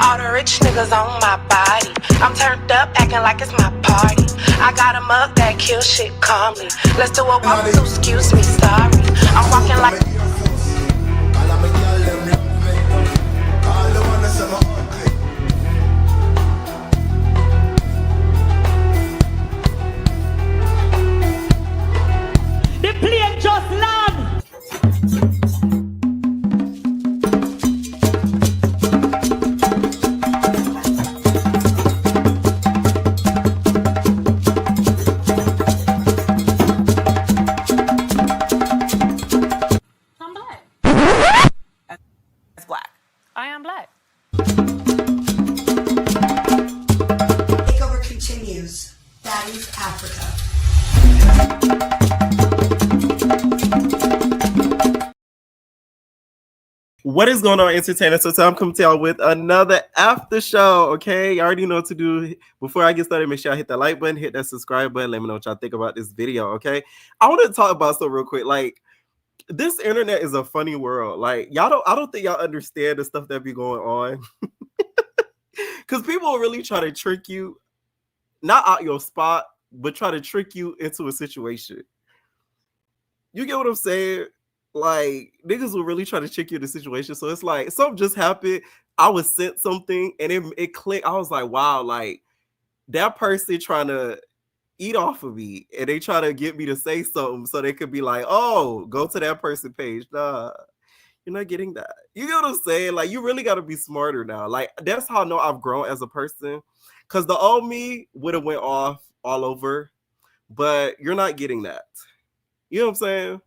All the rich niggas on my body. I'm turned up, acting like it's my party. I got a mug that kills shit calmly. Let's do a walk through, excuse me, sorry. I'm walking like the plane just land. I'm black. it's black. I am black. Takeover continues. Baddies Africa. What is going on, entertainers? So I'm coming to y'all with another after show. Okay, you already know what to do. Before I get started, make sure I hit that like button, hit that subscribe button. Let me know what y'all think about this video. Okay, I want to talk about something real quick. Like, this internet is a funny world. Like, I don't think y'all understand the stuff that be going on. Because people really try to trick you, not out your spot, but try to trick you into a situation. You get what I'm saying? Like, niggas will really try to trick you in the situation. So it's like, something just happened. I was sent something and it clicked. I was like, wow, like, that person trying to eat off of me and they try to get me to say something so they could be like, oh, go to that person page. Nah, you're not getting that. You know what I'm saying? Like, you really got to be smarter now. Like, that's how I know I've grown as a person. Because the old me would have went off all over, but you're not getting that. You know what I'm saying?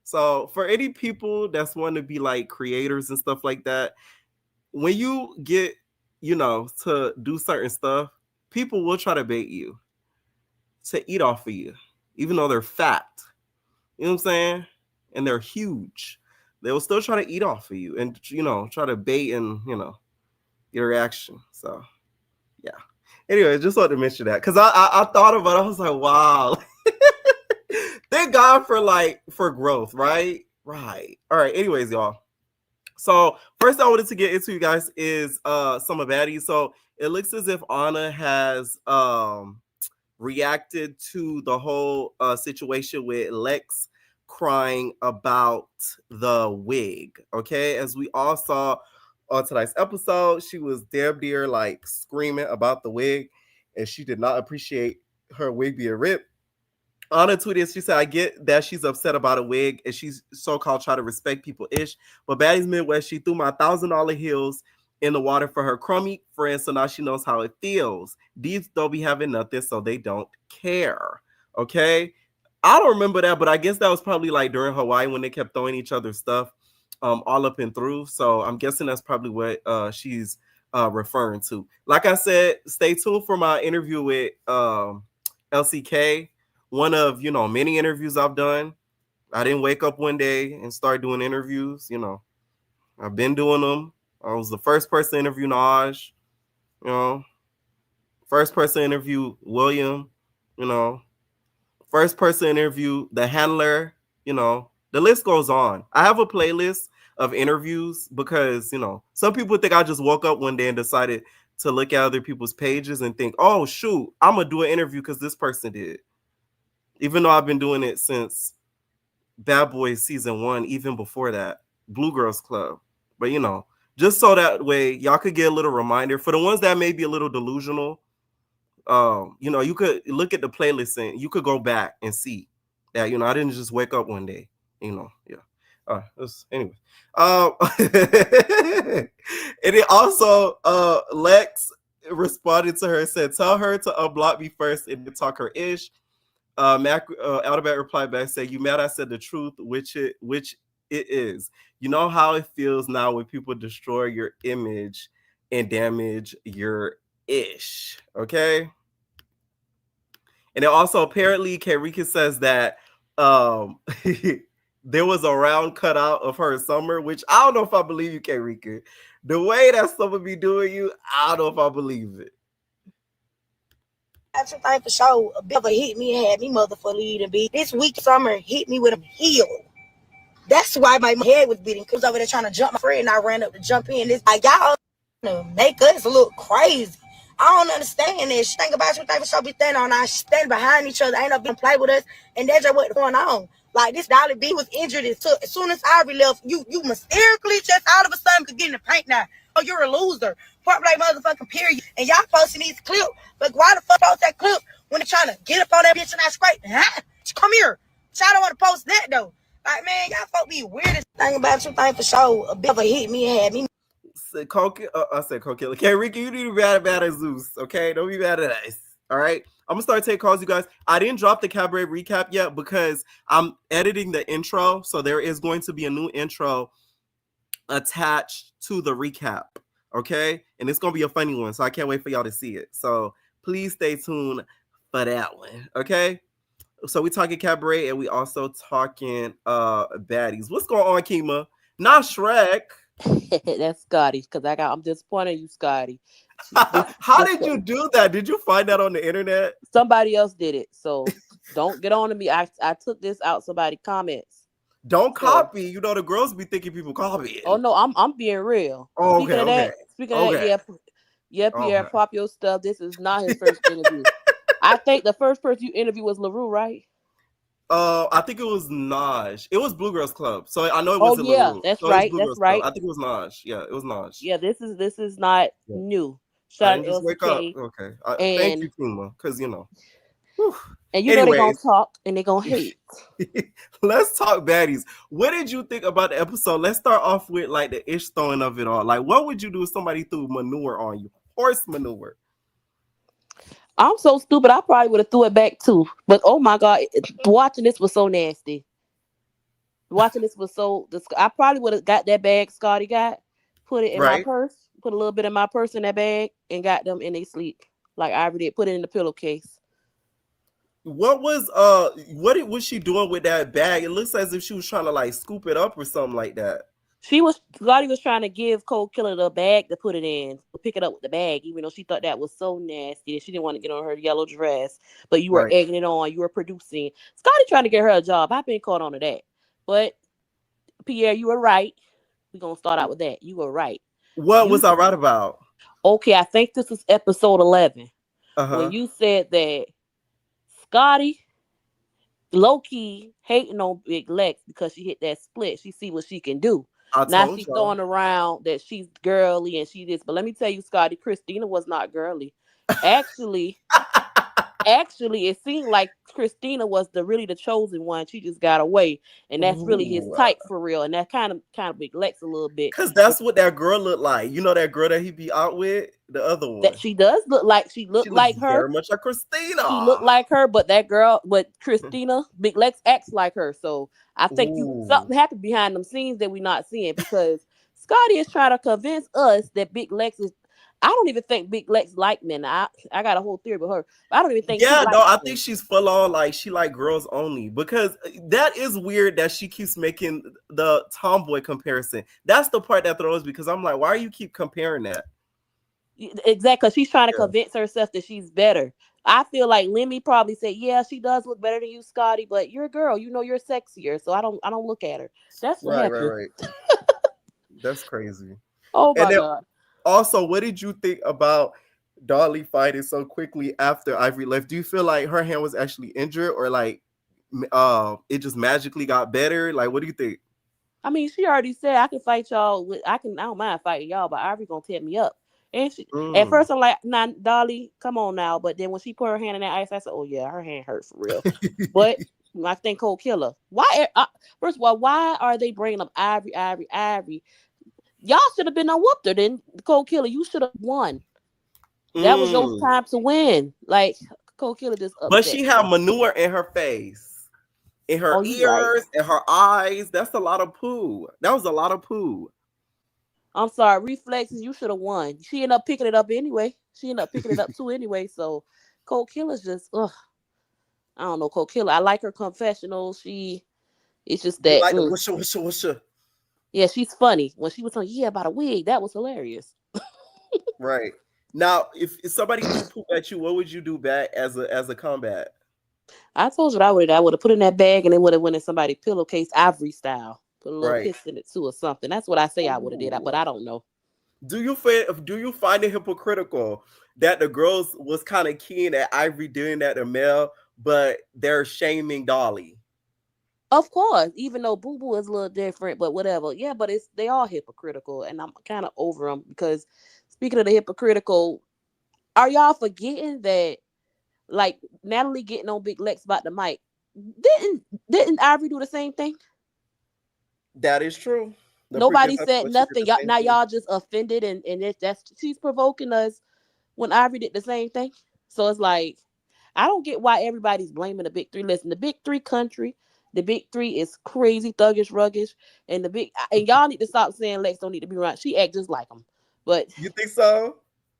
So for any people that's want to be like creators and stuff like that, when you get, to do certain stuff, people will try to bait you to eat off of you, even though they're fat. You know what I'm saying? And they're huge. They will still try to eat off of you and, try to bait and, get a reaction. So, yeah. Anyway, just wanted to mention that because I thought about it. I was like, wow. Thank God for growth, right? Right. All right. Anyways, y'all. So first I wanted to get into, you guys, is some of Baddies. So it looks as if Anna has reacted to the whole situation with Lex crying about the wig. Okay, as we all saw on tonight's episode, she was damn near like screaming about the wig, and she did not appreciate her wig being ripped. Anna tweeted, she said, I get that she's upset about a wig and she's so-called trying to respect people-ish, but Baddies Midwest, she threw my $1,000 heels in the water for her crummy friends, so now she knows how it feels. These don't be having nothing, so they don't care. Okay? I don't remember that, but I guess that was probably like during Hawaii when they kept throwing each other stuff all up and through. So I'm guessing that's probably what she's referring to. Like I said, stay tuned for my interview with LCK. One of, many interviews I've done. I didn't wake up one day and start doing interviews. I've been doing them. I was the first person to interview Naj, first person to interview William, first person to interview the handler, the list goes on. I have a playlist of interviews because, some people think I just woke up one day and decided to look at other people's pages and think, oh, shoot, I'm going to do an interview because this person did. Even though I've been doing it since Bad Boys season 1, even before that, Blue Girls Club. But, just so that way y'all could get a little reminder. For the ones that may be a little delusional, you could look at the playlist and you could go back and see that, I didn't just wake up one day, yeah. Anyway. And it also, Lex responded to her and said, tell her to unblock me first and then talk her ish. Alderbat replied back, say, you mad I said the truth, which it is. You know how it feels now when people destroy your image and damage your ish. Okay. And it also apparently Kayrika says that there was a round cutout of her summer, which I don't know if I believe you, Kayrika. The way that someone be doing you, I don't know if I believe it. That's a thing for sure. A bit of a hit me had me motherfucking leading beat. This week summer hit me with a heel. That's why my head was beating. Cause over there trying to jump my friend and I ran up to jump in. This like y'all to make us look crazy. I don't understand this. Think about you think so be standing on our stand behind each other, ain't no being play with us, and that's just what's going on. Like this Dolly B was injured as soon as Ivory left, you mysteriously just all of a sudden could get in the paint now. Oh, you're a loser. Point blank motherfucking period. And y'all posting these clips, but why the fuck post that clip when they're trying to get up on that bitch and I scrape? Huh? Come here. Y'all don't want to post that though. Like man, y'all folk be weirdest thing about you think for sure. A bit of a hit me and had me. I said Coke Killer. Okay, Ricky, you need to be bad at Zeus. Okay, don't be bad at us. All right. I'm gonna start taking calls, you guys. I didn't drop the Cabaret recap yet because I'm editing the intro, so there is going to be a new intro attached to the recap. Okay, and it's gonna be a funny one, so I can't wait for y'all to see it. So please stay tuned for that one. Okay. So we talking Cabaret and we also talking baddies. What's going on, Kima? Not Shrek. That's Scotty, because I'm disappointed in you, Scotty. How did you do that? Did you find that on the internet? Somebody else did it, so don't get on to me. I took this out somebody's comments. Don't copy. You know the girls be thinking people copy. Oh no, I'm being real. Oh, speaking of that, Pierre, pop your stuff. This is not his first interview. I think the first person you interviewed was LaRue, right? I think it was Naj. It was Blue Girls Club, so I know it wasn't. Oh yeah, LaRue. that's so right. That's right. Club. I think it was Naj. Yeah, it was Naj. Yeah, this is not new. Shout out to wake up. Okay, thank you, Kima, because you know. Whew. And you know they're gonna talk and they're gonna hate. Let's talk baddies. What did you think about the episode? Let's start off with like the ish throwing of it all. Like, what would you do if somebody threw manure on you? Horse manure. I'm so stupid. I probably would have threw it back too. But oh my god, watching this was so nasty. Watching this was so. I probably would have got that bag Scotty got, put it in my purse, put a little bit in my purse in that bag, and got them in their sleep like I already did. Put it in the pillowcase. What was was she doing with that bag? It looks as if she was trying to like scoop it up or something like that. Scotty was trying to give Cold Killer the bag to put it in, pick it up with the bag, even though she thought that was so nasty that she didn't want to get on her yellow dress. But you were egging it on, you were producing. Scotty trying to get her a job. I've been caught on to that. But Pierre, you were right. We're gonna start out with that. You were right. What was I right about? Okay, I think this is episode 11. When you said that Scotty low-key hating on Big Lex because she hit that split. She see what she can do. Now she's throwing around that she's girly and she this. But let me tell you, Scotty, Christina was not girly. Actually, it seemed like Christina was really the chosen one. She just got away. And that's really his type for real. And that kind of Big Lex a little bit. Because that's what that girl looked like. You know that girl that he be out with? The other one. That she does look like she looked like her. Very much like Christina. She looked like her, but Christina, Big Lex acts like her. So I think something happened behind them scenes that we're not seeing because Scotty is trying to convince us that Big Lex is. I don't even think Big Lex like men. I got a whole theory with her. I don't even think. Yeah, no, I think she's full on like she like girls only because that is weird that she keeps making the tomboy comparison. That's the part that throws because I'm like, why do you keep comparing that? Exactly, she's trying to convince herself that she's better. I feel like Lemmy probably said, "Yeah, she does look better than you, Scotty, but you're a girl. You know you're sexier, so I don't look at her." That's what happened. Right. That's crazy. Oh my god. Also, what did you think about Dolly fighting so quickly after Ivory left? Do you feel like her hand was actually injured or like it just magically got better? Like, what do you think? I mean, she already said I can fight y'all. I don't mind fighting y'all, but Ivory gonna tear me up. And she, at first I'm like, nah, Dolly, come on now. But then when she put her hand in that ice, I said, oh yeah, her hand hurt for real. But I think Cold Killer. Why? First of all, why are they bringing up Ivory? Y'all should have been on whooped her. Then Cold Killer, you should have won. That was your time to win. Like Cold Killer just upset. But she had manure in her face, in her ears, in her eyes. That's a lot of poo. That was a lot of poo. I'm sorry, reflexes. You should have won. She ended up picking it up anyway. Too anyway. So Cold Killer's just, I don't know, Cold Killer. I like her confessionals. It's just that. Like the wisha. Yeah, she's funny. When she was talking, about a wig, that was hilarious. Right. Now, if somebody threw poop at you, what would you do back as a combat? I told you what I would have put in that bag and it would have went in somebody's pillowcase, Ivory style. Put a little piss in it too or something. That's what I say I would have did, but I don't know. Do you find it hypocritical that the girls was kind of keen at Ivory doing that to Mel, but they're shaming Dolly? Of course, even though Boo Boo is a little different, but whatever. Yeah, but they all hypocritical, and I'm kind of over them because speaking of the hypocritical, are y'all forgetting that like Natalie getting on Big Lex about the mic? Didn't Ivory do the same thing? That is true. The Nobody previous said episode, she did nothing. the Y'all, same now thing. y'all just offended, and that's she's provoking us when Ivory did the same thing. So it's like I don't get why everybody's blaming the big three. Listen, the big three country, the big three is crazy, thuggish, ruggish, and y'all need to stop saying Lex don't need to be around. She act just like him, but You think so?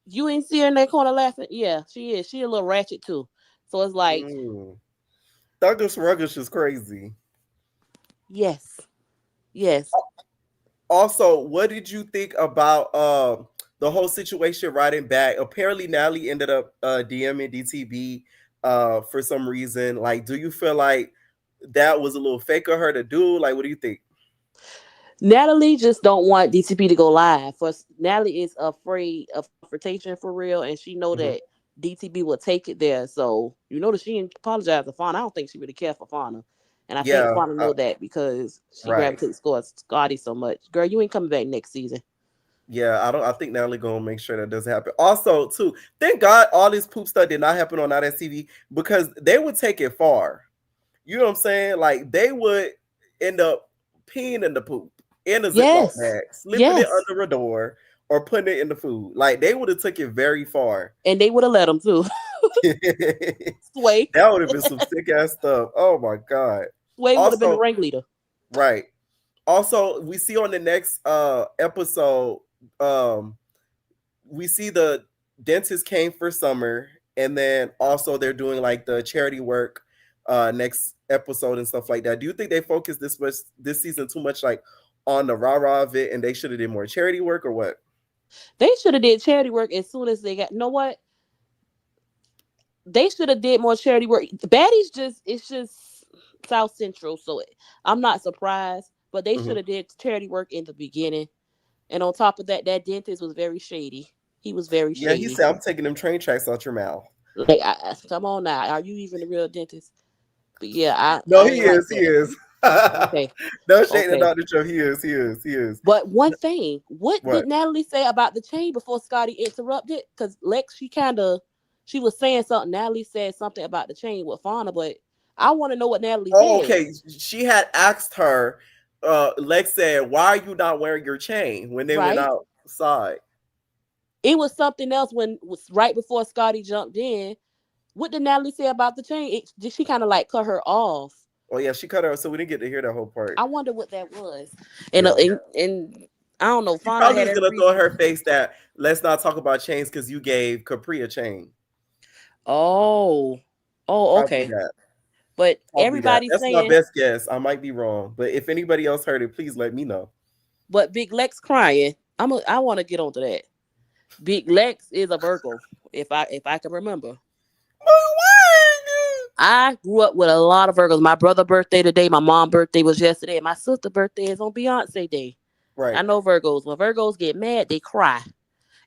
you ain't see her in that corner laughing. Yeah, she is. She a little ratchet too. So it's like, Thuggish Ruggish is crazy. yes, yes. Also, what did you think about the whole situation riding back? Apparently, Natalie ended up DMing DTB for some reason. Like, do you feel like that was a little fake of her to do? Like, what do you think? Natalie just don't want DTP to go live. For Natalie is afraid of confrontation for real, and she know that DTB will take it there. So you know that she didn't apologize to Fauna. I don't think she really care for Fauna, and I think Yeah, Fauna know that because she right. gravitates towards Scotty so much. Girl, you ain't coming back next season. Yeah, I think Natalie gonna make sure that doesn't happen. Also, too, thank God all this poop stuff did not happen on that TV because they would take it far. You know what I'm saying? Like they would end up peeing in the poop in a Ziploc Yes, bag, slipping it yes, under a door, or putting it in the food. Like they would have took it very far. and they would have let them too. Sway, That would have been some sick ass stuff. Oh my God. Sway would have been the Also, ringleader. right. Also, we see on the next episode, we see the dentist came for summer, and then also they're doing like the charity work next episode and stuff like that. Do you think they focused this season too much like on the rah-rah of it and they should have did more charity work or what? They should have did charity work as soon as they got. You know what? They should have did more charity work. Baddies it's just South Central, so I'm not surprised. But they should have did charity work in the beginning. And on top of that, that dentist was very shady. He was very Yeah, shady. he said, "I'm taking them train tracks out your mouth." Like, come on now, are you even a real dentist? But yeah, No, I he ain't like is. He that. is. Okay, No shade to okay. Dr. Joe. He is. He is. He is. But one thing, what What? did Natalie say about the chain before Scotty interrupted? Because Lex, she was saying something. Natalie said something about the chain with Fauna, but I want to know what Natalie Oh, said. okay. She had asked her. Lex said, "Why are you not wearing your chain?" When they went Right? outside. It was something else when was right before Scotty jumped in. What did Natalie say about the chain? Did she kind of like cut her off? Oh yeah, she cut her, so we didn't get to hear that whole part. I wonder what that was. And Yeah. and I don't know. She Fauna probably had was every gonna throw in reason. her face that let's not talk about chains because you gave Capri a chain. Oh, Probably okay. that. But Probably that. everybody's That's my saying, best guess. I might be wrong, but if anybody else heard it, please let me know. but Big Lex crying. I want to get onto that. Big Lex is a Virgo, if I can remember. I grew up with a lot of Virgos. My brother's birthday today, my mom's birthday was yesterday, and my sister's birthday is on Beyonce Day. Right. I know Virgos. When Virgos get mad, they cry.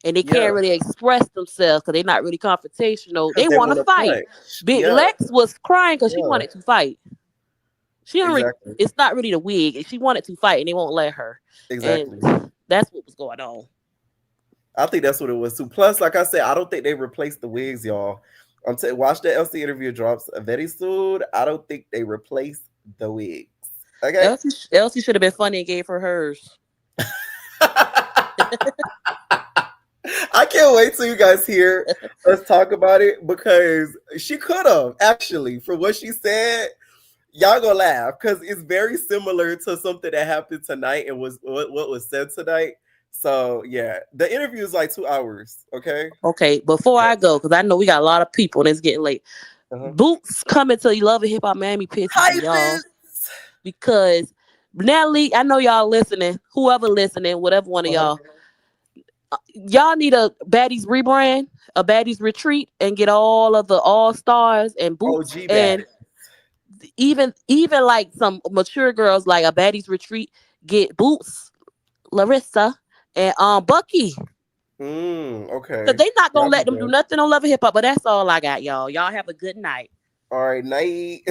And they Yeah. can't really express themselves because they're not really confrontational. They Because they want want to to fight. punch. Big Yeah. Lex was crying because she Yeah. wanted to fight. She don't Exactly. it's not really the wig. She wanted to fight and they won't let her. Exactly. And that's what was going on. I think that's what it was too. Plus, like I said, I don't think they replaced the wigs, y'all. Watch the LC interview drops very soon. I don't think they replaced the wigs. Okay. Elsie should have been funny and gave her hers. I can't wait till you guys hear us talk about it because she could have actually, for what she said. Y'all gonna laugh because it's very similar to something that happened tonight and was what was said tonight. So yeah, the interview is like 2 hours. Okay. Okay, before I go, because I know we got a lot of people and it's getting late. Boots coming to You Love and Hip Hop Miami pisses me off because Natalie, I know y'all listening, whoever listening, whatever one of y'all need a Baddies rebrand, a Baddies retreat, and get all of the all stars and Boots OG and even like some mature girls like a Baddies retreat. Get Boots, Larissa, and Bucky. Okay. Cause they not gonna let them do nothing on Love and Hip Hop. But that's all I got, y'all. Y'all have a good night. All right, night.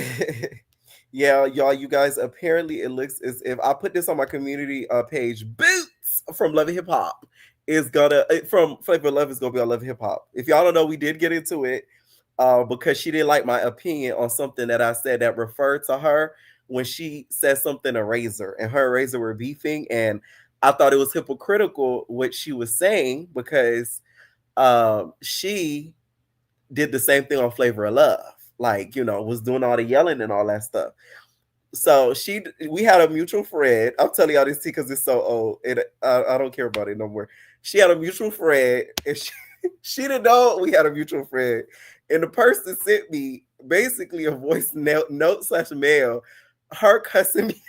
Yeah, y'all, you guys, apparently it looks as if I put this on my community page. Boots from Love and Hip Hop is gonna from Flavor Love is gonna be on Love and Hip Hop. If y'all don't know, we did get into it because she didn't like my opinion on something that I said that referred to her when she said something to Razor, and her and Razor were beefing, and I thought it was hypocritical what she was saying because she did the same thing on Flavor of Love, like, you know, was doing all the yelling and all that stuff. So we had a mutual friend. I'm telling y'all this because it's so old, and I don't care about it no more. She had a mutual friend, and she didn't know we had a mutual friend, and the person sent me basically a voice note / mail, her cussing me,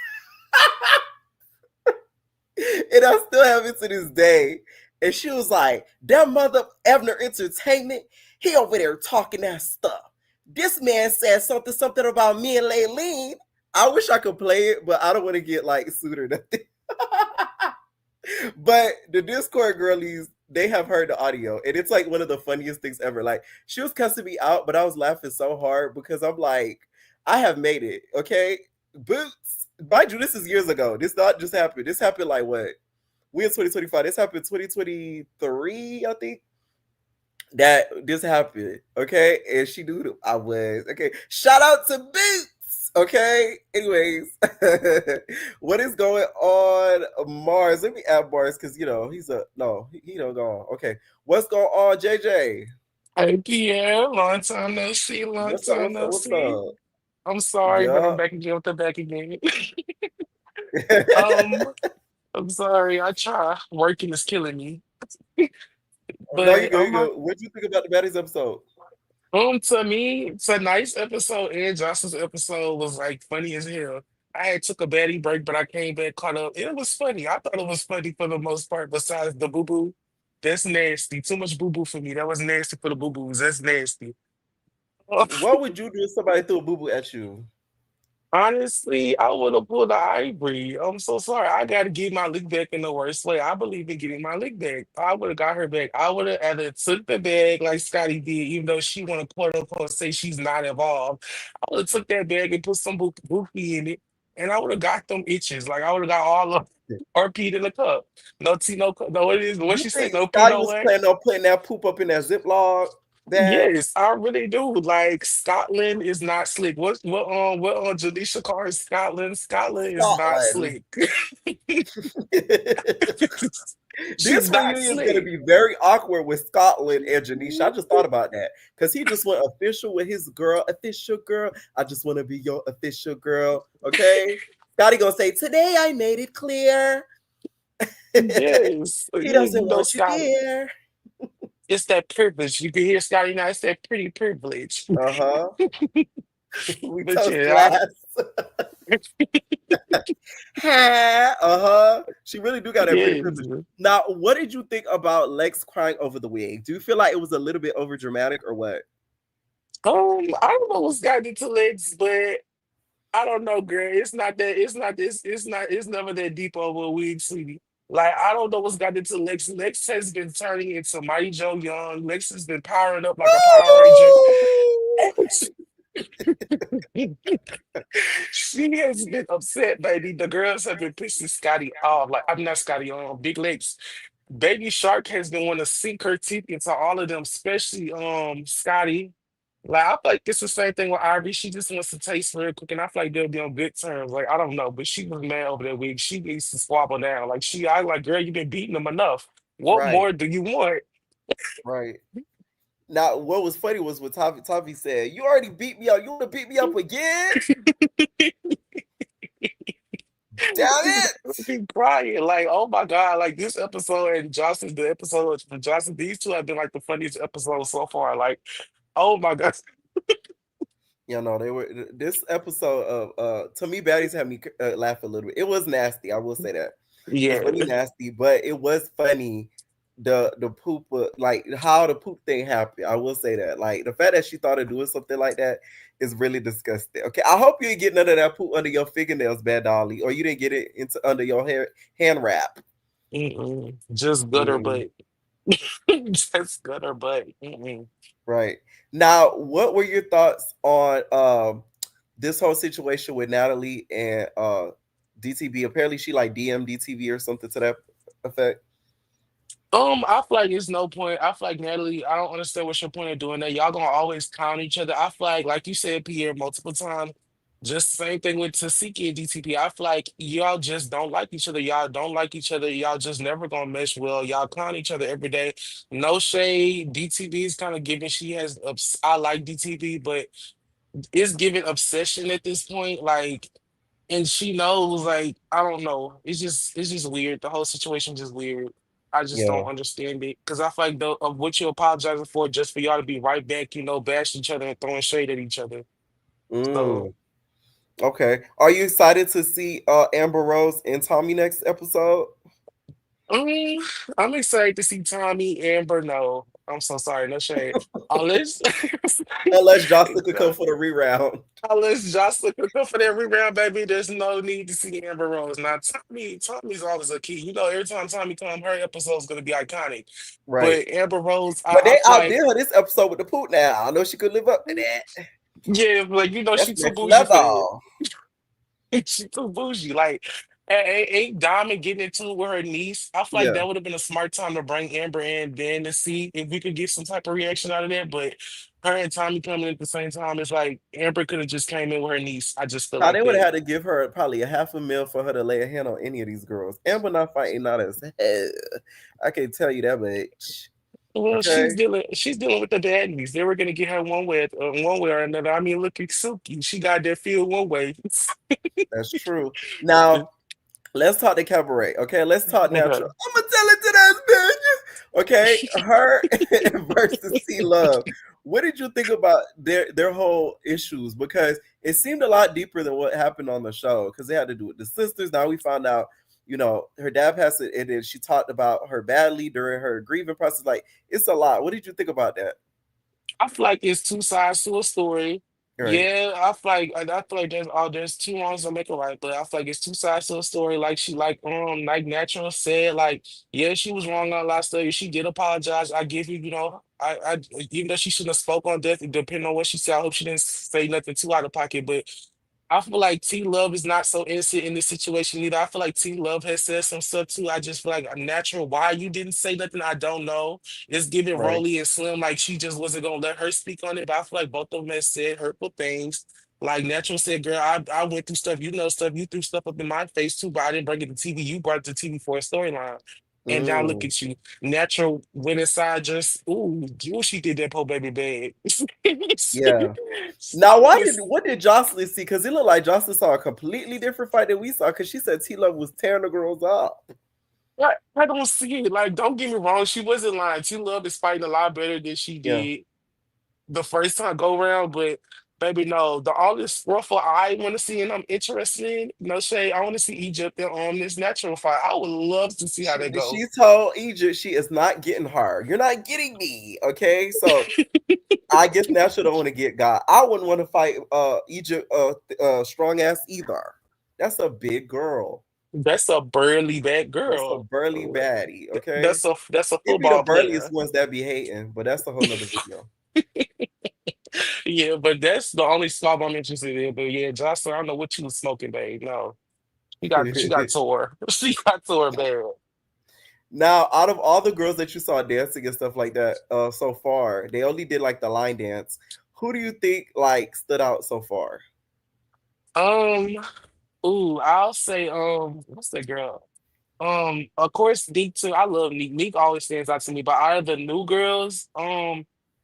and I still have it to this day. And she was like, "That mother Evner Entertainment, he over there talking that stuff. This man said something about me and Laylene." I wish I could play it, but I don't want to get like sued or nothing. But the Discord girlies, they have heard the audio, and it's like one of the funniest things ever. Like, she was cussing me out, but I was laughing so hard because I'm like, I have made it, okay? Boots, mind you, this is years ago. This not just happened. This happened like what? We in 2025. This happened 2023, I think. That this happened, okay? And she knew that I was, okay? Shout out to Boots. Okay. Anyways, what is going on, Mars? Let me add Mars because he don't go on. Okay, what's going on, JJ? Hey Pierre, long time no see, long What's up? time What's up? no What's see. up? I'm sorry, but I'm Yeah. back again with the back again. um, I'm sorry, I try. Working is killing me. No, you But go. You go. What do you think about the Baddies episode? to me, tonight's episode and Josh's episode was like funny as hell. I had took a baddie break, but I came back caught up. It was funny. I thought it was funny for the most part, besides the boo boo. That's nasty. Too much boo boo for me. That was nasty for the boo boos. That's nasty. What would you do if somebody threw a boo boo at you? Honestly, I would have pulled the ivory. I'm so sorry. I got to get my lick back in the worst way. I believe in getting my lick back. I would have got her back. I would have either took the bag like Scotty did, even though she want to quote unquote say she's not involved. I would have took that bag and put some goofy in it, and I would have got them itches. Like I would have got all of or peed in the cup. No tea, no cup. No, what it is? What You she said? think No pee, Scotty no was what? planning on putting that poop up in that Ziploc bag? Yes, I really do. Like Scotland is not slick. What Janisha Carr is Scotland? Scotland is not Scotland. slick. This She's not reunion is going to slick. be very awkward with Scotland and Janisha. I just thought about that because he just went official with his girl, official girl. I just want to be your official girl. Okay. Scotty going to say, today I made it clear. Yes. He Yeah, doesn't you know want you Scotty. there. It's that privilege. You can hear Scotty now. It's that pretty privilege. Uh-huh. We But toast yeah, class. Uh-huh. She really do got that pretty yeah. privilege. Now, what did you think about Lex crying over the wig? Do you feel like it was a little bit over dramatic or what? I don't know what's gotten into legs, but I don't know, girl. It's not that. It's not this. It's not. It's never that deep over a wig, sweetie. Like I don't know what's got into Lex. Lex has been turning into Mighty Joe Young. Lex has been powering up like a Power Ranger. She has been upset, baby. The girls have been pissing Scotty off. Like I'm not Scotty on Big Legs. Baby Shark has been wanting to sink her teeth into all of them, especially Scotty. Like I feel like it's the same thing with Ivory. She just wants to taste real quick, and I feel like they'll be on good terms. Like I don't know, but she was mad over that week. She needs to squabble down. Like I like, girl, you've been beating them enough. What Right, more do you want? right. Now, what was funny was what Tavi said. You already beat me up. You want to beat me up again? Damn it! Be crying like, oh my god, like this episode and Johnson, the episode of Johnson, these two have been like the funniest episodes so far. Like, oh my god, You know, they were this episode of to me, Baddies had me laugh a little bit. It was nasty, I will say that. It was yeah, really nasty, but it was funny. The poop, like how the poop thing happened. I will say that. Like the fact that she thought of doing something like that is really disgusting. Okay, I hope you didn't get none of that poop under your fingernails, Bad Dolly, or you didn't get it into under your hair hand wrap. Just gutter butt. Just gutter butt. Right. Now, what were your thoughts on this whole situation with Natalie and DTV? Apparently she like DM DTV or something to that effect. I feel like it's no point. I feel like Natalie, I don't understand what's your point of doing that. Y'all gonna always count each other. I feel like you said, Pierre, multiple times. Just same thing with Tasiki and DTP. I feel like y'all just don't like each other. Y'all don't like each other. Y'all just never gonna mesh well. Y'all clown each other every day. No shade. DTP is kind of giving. She has. I like DTP, but it's giving obsession at this point. Like, and she knows. Like, I don't know. It's just weird. The whole situation just weird. I just don't Yeah. understand it because I feel like of what you're apologizing for, just for y'all to be right back, bashing each other and throwing shade at each other. So. Mm. Okay. Are you excited to see Amber Rose and Tommy next episode? I'm excited to see Tommy, Amber. No, I'm so sorry. No shade. Unless, Unless Jocelyn could come for the reround. unless Jocelyn could come for that rebound, baby, there's no need to see Amber Rose. Now, Tommy's always a key. Every time Tommy come, her episode's gonna be iconic. Right. But Amber Rose, But I they feel like, outdid her this episode with the poop now. I know she could live up to that. yeah, like That's she too next bougie for that. level. She too bougie. Like, ain't Diamond getting into it with her niece? I feel like Yeah. that would have been a smart time to bring Amber in then to see if we could get some type of reaction out of that. But her and Tommy coming in at the same time, it's like Amber could have just came in with her niece. I just feel Now like they would have that. had to give her probably $500,000 for her to lay a hand on any of these girls. Amber not fighting not as hell. I can tell you that much. Well, Okay. she's dealing with the baddies. They were gonna get her one way or another. I mean, look at Silky. She got that field one way. That's true. Now let's talk to Cabaret. Okay, let's talk Okay. natural. I'm gonna tell it to that bitch. Okay, her versus T Love. What did you think about their whole issues? Because it seemed a lot deeper than what happened on the show. Because they had to do with the sisters. Now we found out, her dad passed it, and then she talked about her badly during her grieving process. Like, it's a lot. What did you think about that? I feel like it's two sides to a story. Right, Yeah, I feel like there's two wrongs don't make a right, but I feel like it's two sides to a story. Like Natural said, like, yeah, she was wrong on a lot of stuff. She did apologize. I give you, I even though she shouldn't have spoke on death, depending on what she said, I hope she didn't say nothing too out of pocket. But I feel like T Love is not so innocent in this situation either. I feel like T Love has said some stuff too. I just feel like a natural. Why you didn't say nothing, I don't know. It's giving right. Rolly and Slim like she just wasn't gonna let her speak on it. But I feel like both of them have said hurtful things. Like Natural said, girl, I went through stuff, stuff, you threw stuff up in my face too, but I didn't bring it to TV. You brought it to TV for a storyline. And now look Mm, at you. Natural went inside ooh, she did that poor baby bad. yeah. Now, what did Jocelyn see? Because it looked like Jocelyn saw a completely different fight than we saw. Because she said T Love was tearing the girls up. I don't see it. Like, don't get me wrong, she wasn't lying. T Love is fighting a lot better than she Yeah. did the first time go round, but baby, no, the all this ruffle I want to see and I'm interested in, no shade. I want to see Egypt on this natural fight. I would love to see how they go. She told Egypt she is not getting her. You're not getting me. Okay. So I guess now she don't want to get God. I wouldn't want to fight Egypt strong ass either. That's a big girl. That's a burly bad That's a girl. burly baddie. Okay. That's a It be the football burliest player. ones that be hating, but that's a whole nother video. Yeah, but that's the only slob I'm interested in. But yeah, Jocelyn, I don't know what you was smoking, babe. No, she got tore. She got tore bad. Now, out of all the girls that you saw dancing and stuff like that, so far, they only did like the line dance. Who do you think like stood out so far? Um, I'll say what's that girl? Of course, Neek too. I love Neek. Neek always stands out to me. But out of the new girls,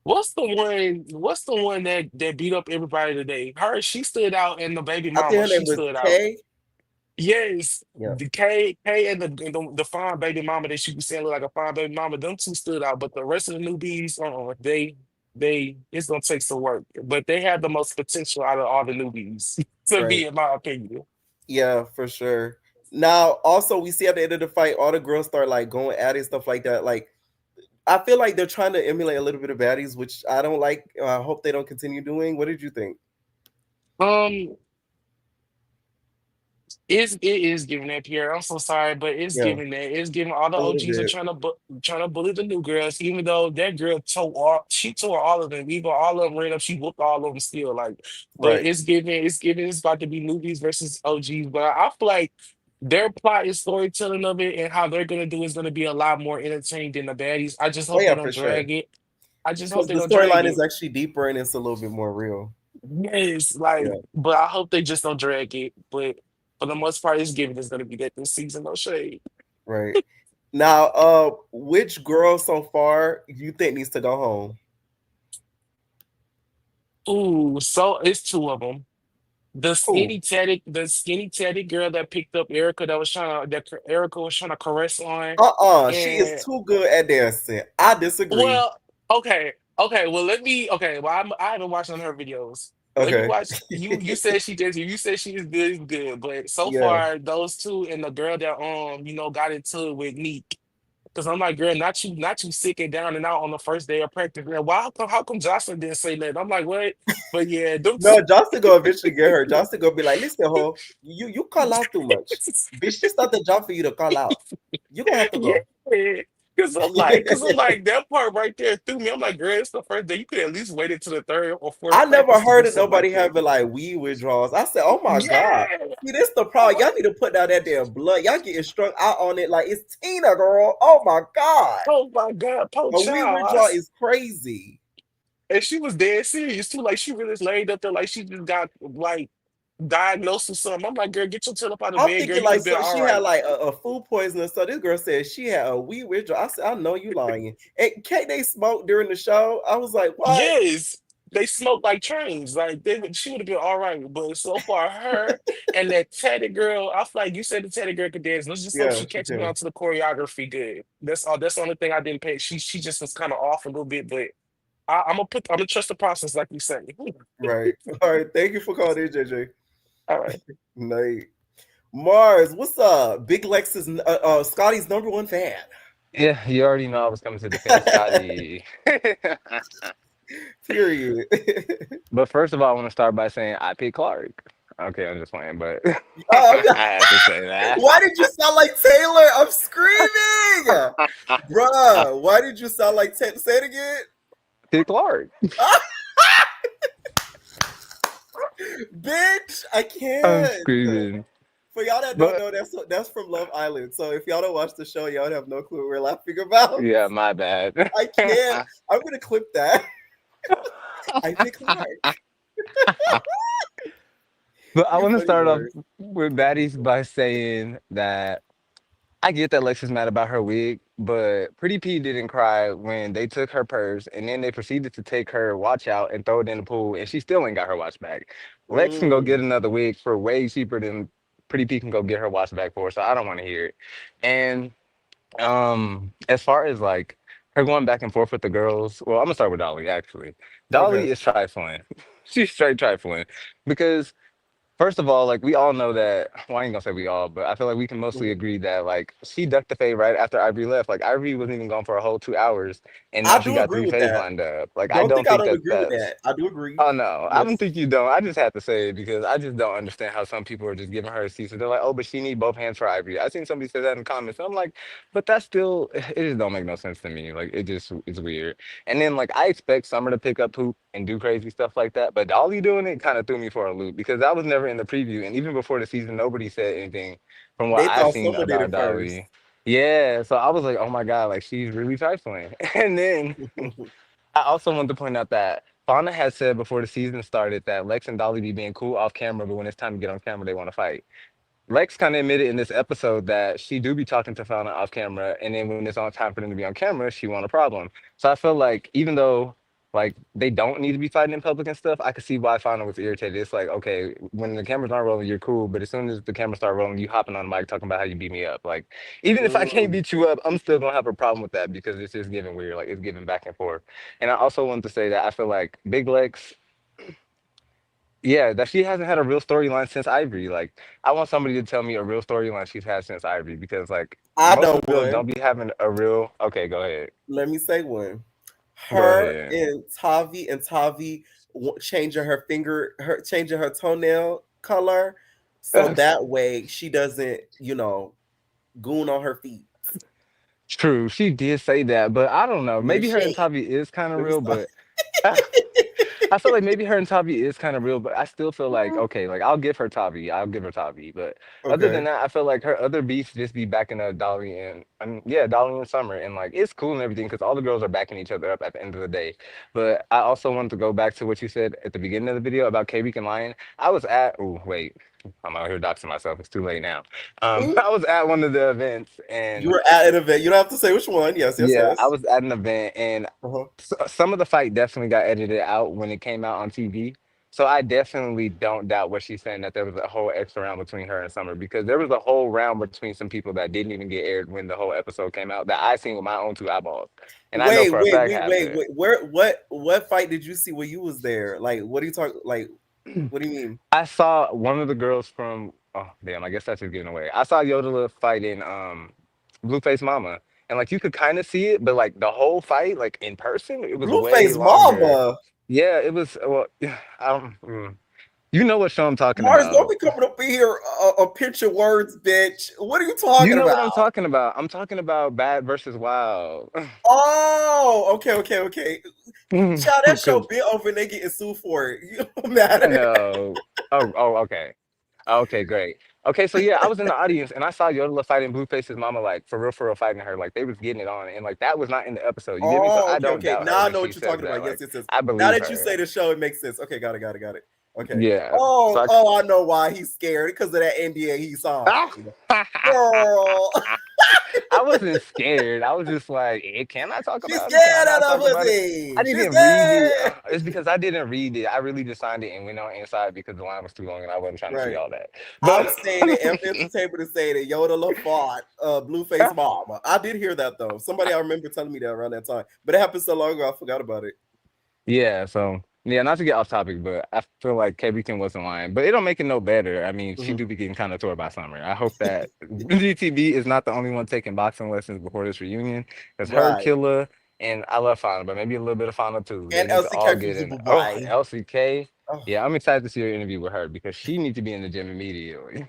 what's the one? What's the one that beat up everybody today? Her, she stood out, and the baby I think mama, her name she was stood out. Kay. Yes, Yeah, the K and the fine baby mama that she was saying look like a fine baby mama. Them two stood out, but the rest of the newbies, they it's gonna take some work. But they have the most potential out of all the newbies, to right. be in my opinion. Yeah, for sure. Now, also, we see at the end of the fight, all the girls start like going at it, stuff like that. Like, I feel like they're trying to emulate a little bit of baddies, which I don't like. I hope they don't continue doing. What did you think? Um, it is giving that, Pierre. I'm so sorry, but it's Yeah, giving that. It's giving all the a little OGs are bit. trying to bully the new girls, even though that girl she tore all of them. Even all of them ran up, she whooped all of them still. Like, but Right. it's about to be newbies versus OGs. But I feel like their plot and storytelling of it and how they're gonna do is gonna be a lot more entertaining than the baddies. I just Oh hope they yeah, don't for sure. drag it. I just hope Because they the don't drag storyline is it. actually deeper and it's a little bit more real. Yes, like, Yeah, but I hope they just don't drag it. But for the most part, it's giving is gonna be that this season, no shade. right. Now, which girl so far you think needs to go home? Ooh, so it's two of them. Who? The skinny tatted girl that picked up Erica that Erica was trying to caress on, She is and too good at dancing. I disagree. well, well I haven't watched none of her videos. Let me Okay. watch. You said she did. You said she is good. But so Yeah. far, those two and the girl that got into it with Neek. Because I'm like, girl, not you sick and down and out on the first day of practice. Man, how come Jocelyn didn't say that? I'm like, what? But yeah, them No, two. Justin gonna eventually get her. Justin gonna be like, listen, ho, you call out too much. Bitch, this not the job for you to call out. You gonna have to Yeah. go. Cause I'm like that part right there threw me. I'm like, girl, it's the first day. You could at least wait until the third or fourth I never practice to do heard of something like nobody that. having like weed withdrawals. I said, oh my God. Yeah. See, this the I'm problem. like, Y'all need to put down that damn blood. Y'all getting struck out on it like it's Tina, girl. Oh my God. oh my God, poor A weed child. withdrawal is crazy. And she was dead serious too. Like she really just laid up there like she just got like diagnosed with something. I'm like, girl, get your tail up out of I'm bed, girl. thinking You would like have been so all she had right. like a food poisoning. So this girl said she had a weed withdrawal. I said, I know you lying. And can't they smoke during the show? I was like, what? Yes, they smoked like trains. Like she would have been all right. But so far, her and that Teddy girl, I feel like you said the Teddy girl could dance. Let's just hope Yeah, she she catches can. on to the choreography good. That's all. That's the only thing I didn't pay. She just was kind of off a little bit, but I'm gonna trust the process, like you say. Right. All right. Thank you for calling in, JJ. All right. Nate. Mars, what's up? Big Lex is Scotty's number one fan. Yeah, you already know I was coming to defend Scotty. Period. But first of all, I want to start by saying I picked Clark. Okay, I'm just playing, but Oh, I had to say that. why did you sound like Taylor? I'm screaming, bruh. Why did you sound like Taylor? Say it again. Pick Clark. Bitch, I I'm can't. screaming. For y'all that don't But know, that's from Love Island. So if y'all don't watch the show, y'all have no clue what we're laughing about. yeah, my bad. I can't. I'm gonna clip that. I pick Clark. But I You want to funny start off word. with Baddies by saying that I get that Lex is mad about her wig, but Pretty P didn't cry when they took her purse and then they proceeded to take her watch out and throw it in the pool, and she still ain't got her watch back. Lex can go Mm, get another wig for way cheaper than Pretty P can go get her watch back for, so I don't want to hear it. And as far as like her going back and forth with the girls, well, I'm gonna start with Dolly actually. okay. Dolly is trifling. She's straight trifling because first of all, like we all know that. Well, I ain't gonna say we all, but I feel like we can mostly Mhm. agree that like she ducked the fade right after Ivory left. Like Ivory wasn't even gone for a whole 2 hours, and now I she do got agree three with fades that. lined up. Like I Don't don't think I think don't that agree with that's. that. I do agree. Oh no, I don't Yes. think you don't. I just have to say it because I just don't understand how some people are just giving her a seat. So they're like, oh, but she need both hands for Ivory. I seen somebody say that in the comments. I'm like, but that's still it just don't make no sense to me. Like it just it's weird. And then like I expect Summer to pick up poop and do crazy stuff like that, but Dolly doing it kind of threw me for a loop because that was never in the preview, and even before the season, nobody said anything from what They I thought seen Summer did about it first. Dolly. Yeah, so I was like, oh my God, like she's really trifling. And then I also want to point out that Fauna had said before the season started that Lex and Dolly be being cool off camera, but when it's time to get on camera, they want to fight. Lex kind of admitted in this episode that she do be talking to Fauna off camera, and then when it's on time for them to be on camera, she want a problem. So I feel like even though like they don't need to be fighting in public and stuff, I could see why Fauna was irritated. It's like okay, when the cameras aren't rolling, you're cool, but as soon as the cameras start rolling, you hopping on the mic talking about how you beat me up. Like even if I can't Mm, beat you up, I'm still gonna have a problem with that because it's just getting weird. Like it's giving back and forth. And I also wanted to say that I feel like Big Lex yeah, that she hasn't had a real storyline since Ivory. Like, I want somebody to tell me a real storyline she's had since Ivory because, like, I most know of the girls one. don't be having a real. Okay, go ahead. Let me say one. Go Her ahead. and Tavi changing her toenail color so that way she doesn't, goon on her feet. True, she did say that, but I don't know. Yeah, Maybe her and shade. Tavi is kind of Let me real, stop. but I feel like maybe her and Tavi is kind of real, but I still feel like okay, like I'll give her Tavi, I'll give her Tavi. But other than Okay. that, I feel like her other beefs just be backing up Dolly and yeah, Dolly and Summer, and like it's cool and everything because all the girls are backing each other up at the end of the day. But I also wanted to go back to what you said at the beginning of the video about K and Lion. I was at oh wait, I'm out here doxing myself. It's too late now. I was at one of the events You and were at an event. You don't have to say which one. Yes, yes, yeah, I yes. was at an event and Uh-huh. some of the fight definitely got edited out when it came out on TV. So I definitely don't doubt what she's saying that there was a whole extra round between her and Summer because there was a whole round between some people that didn't even get aired when the whole episode came out that I seen with my own two eyeballs. And I know Wait, for a wait, fact wait, wait, happened. wait. What fight did you see when you was there? Like, what do you talk? Like, what do you mean? I saw one of the girls from oh damn, I guess that's just giving away. I saw Yodeler fighting Blueface Mama. And like you could kind of see it, but like the whole fight, like in person, it was way Blueface longer. Mama. Yeah, it was well, I don't you know what show I'm talking Mars, don't about. be coming up in here a picture words, bitch. What are you You talking know about? what I'm talking about. I'm talking about Bad versus Wild. Oh, okay, okay, okay. Child, that show Because been over and they getting sued for it. You don't matter. I know. Okay. Okay, great. Okay, so yeah, I was in the audience and I saw Yodeler fighting Blueface's mama, like for real, fighting her. Like they was getting it on, and like that was not in the episode. You get me? So Oh, I okay, don't okay. doubt her Now I when know she what you're says talking that. about. Yes, Like yes, yes. I Now believe that you her. say the show, it makes sense. Okay, got it, got it, got it. Okay. Yeah. Oh, So oh, I know why he's scared because of that NDA he signed. I Girl, I wasn't scared. I was just like, can I talk she's about it? Can I scared of not the talk about it? I pussy. She's didn't read it. scared. It's because I didn't read it. I really just signed it and went on inside because the line was too long and I wasn't trying to see Right. all that. I'm But saying it. Every entertainment is saying it. Yoda LaFont, Blueface Mama. I did hear that though. Somebody I remember telling me that around that time, but it happened so long ago, I forgot about it. yeah, so yeah, not to get off topic, but I feel like Kevinson wasn't lying. But it don't make it no better. I mean, she Mhm. do be getting kind of tore by Summer. I hope that GTB is not the only one taking boxing lessons before this reunion. Because her, Right. Killer, and I love Fauna, but maybe a little bit of Fauna too. They And need to all LCK from get in. Oh, Dubai. LCK. Oh. Yeah, I'm excited to see her interview with her because she needs to be in the gym immediately.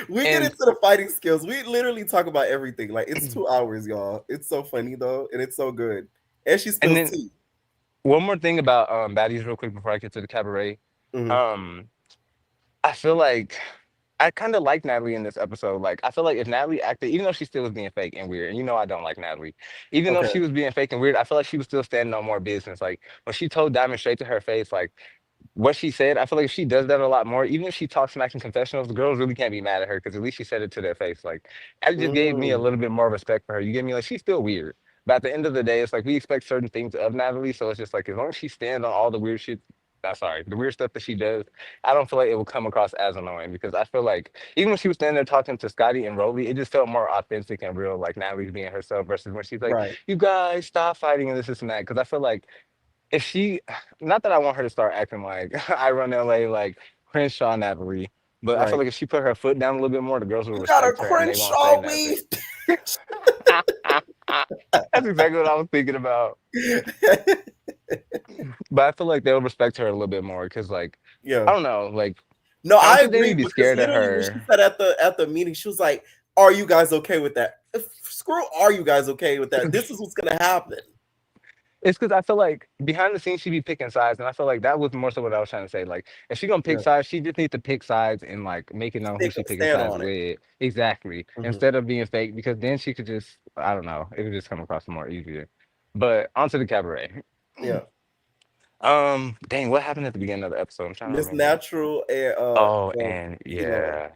We get And into the fighting skills. We literally talk about everything. Like it's 2 hours, y'all. It's so funny though, and it's so good. And she and spills then tea. one more thing about baddies real quick before I get to the cabaret. Mhm. Um, I feel like I kind of like Natalie in this episode. Like, I feel like if Natalie acted, even though she still was being fake and weird, and you know I don't like Natalie, even though Okay. she was being fake and weird, I feel like she was still standing on more business. Like when she told Diamond straight to her face, like what she said, I feel like if she does that a lot more, even if she talks smack in confessionals, the girls really can't be mad at her because at least she said it to their face. Like, that just gave me a Mm, little bit more respect for her. You get me? Like, she's still weird. But at the end of the day, it's like we expect certain things of Natalie. So it's just like, as long as she stands on all the weird shit, sorry, the weird stuff that she does, I don't feel like it will come across as annoying because I feel like even when she was standing there talking to Scotty and Roly, it just felt more authentic and real, like Natalie's being herself versus when she's like, right, you guys stop fighting and this and that. Because I feel like if she, not that I want her to start acting like I run LA like Crenshaw Natalie, but I feel right. like if she put her foot down a little bit more, the girls will You got a respect her and they won't say Crenshaw nothing. weave. That's exactly what I was thinking about. But I feel like they'll respect her a little bit more because, like, Yeah. I don't know, like, No, I don't I think they need agree to be because scared of literally when she her. said at the meeting, she was like, "Are you guys okay with that? Screw, are you guys okay with that? This is what's gonna happen." It's because I feel like behind the scenes she be picking sides, and I feel like that was more so what I was trying to say. Like, if she gonna pick Yeah, sides, she just needs to pick sides and like make it known who she picking stand sides on it. with exactly, Mhm. instead of being fake. Because then she could just, I don't know, it would just come across more easier. But onto the cabaret. Yeah, Dang, what happened at the beginning of the episode? I'm trying to Miss remember. Natural and Oh, and Kilo. yeah.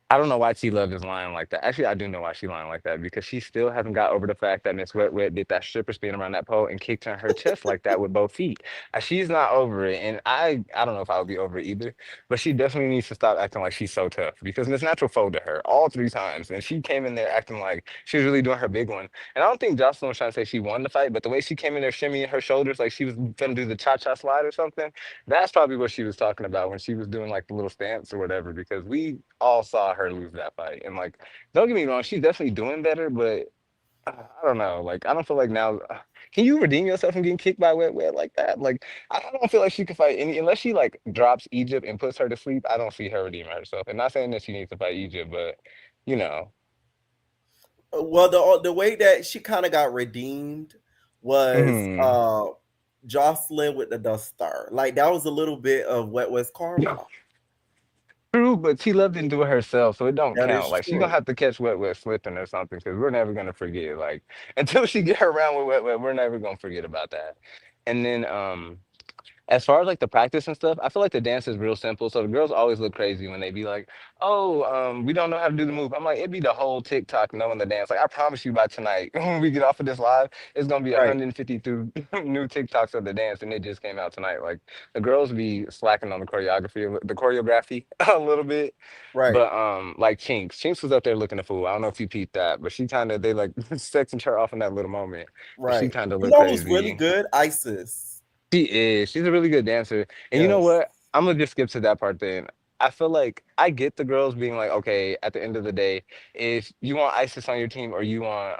I don't know why T Love is lying like that. Actually, I do know why she's lying like that because she still hasn't got over the fact that Miss Wet Wet did that stripper spin around that pole and kicked her in her chest like that with both feet. She's not over it, and I don't know if I would be over it either. But she definitely needs to stop acting like she's so tough because Miss Natural folded her all 3 times, and she came in there acting like she was really doing her big one. And I don't think Jocelyn was trying to say she won the fight, but the way she came in there shimmying her shoulders like she was gonna do the cha cha slide or something, that's probably what she was talking about when she was doing like the little stance or whatever, because we all saw her lose that fight. And like, don't get me wrong, she's definitely doing better, but I don't know. Like, I don't feel like now. Can you redeem yourself from getting kicked by Wet Wet like that? Like, I don't feel like she could fight any unless she like drops Egypt and puts her to sleep. I don't see her redeeming herself. And not saying that she needs to fight Egypt, but you know. Well, the way that she kind of got redeemed was Mhm. Joseline with the duster. Like that was a little bit of Wet Wet's karma. True, but she loved and do it herself, so it don't That count. is Like she gonna true. have to catch Wet Wet slipping or something, because we're never gonna forget. Like until she get around with Wet Wet, we're never gonna forget about that. And then as far as like the practice and stuff, I feel like the dance is real simple. So the girls always look crazy when they be like, "Oh, we don't know how to do the move." I'm like, it'd be the whole TikTok knowing the dance. Like I promise you, by tonight when we get off of this live, it's gonna be Right, 152 new TikToks of the dance, and it just came out tonight. Like the girls be slacking on the choreography a little bit. right, But like Chinks was up there looking a fool. I don't know if you peeped that, but she kind of they like sexing her off in that little moment, and she right. kind of You looked know who's really crazy. good? Isis. She is. She's a really good dancer. And you know Yes. what? I'm gonna just skip to that part then. I feel like I get the girls being like, okay, at the end of the day, if you want Isis on your team or you want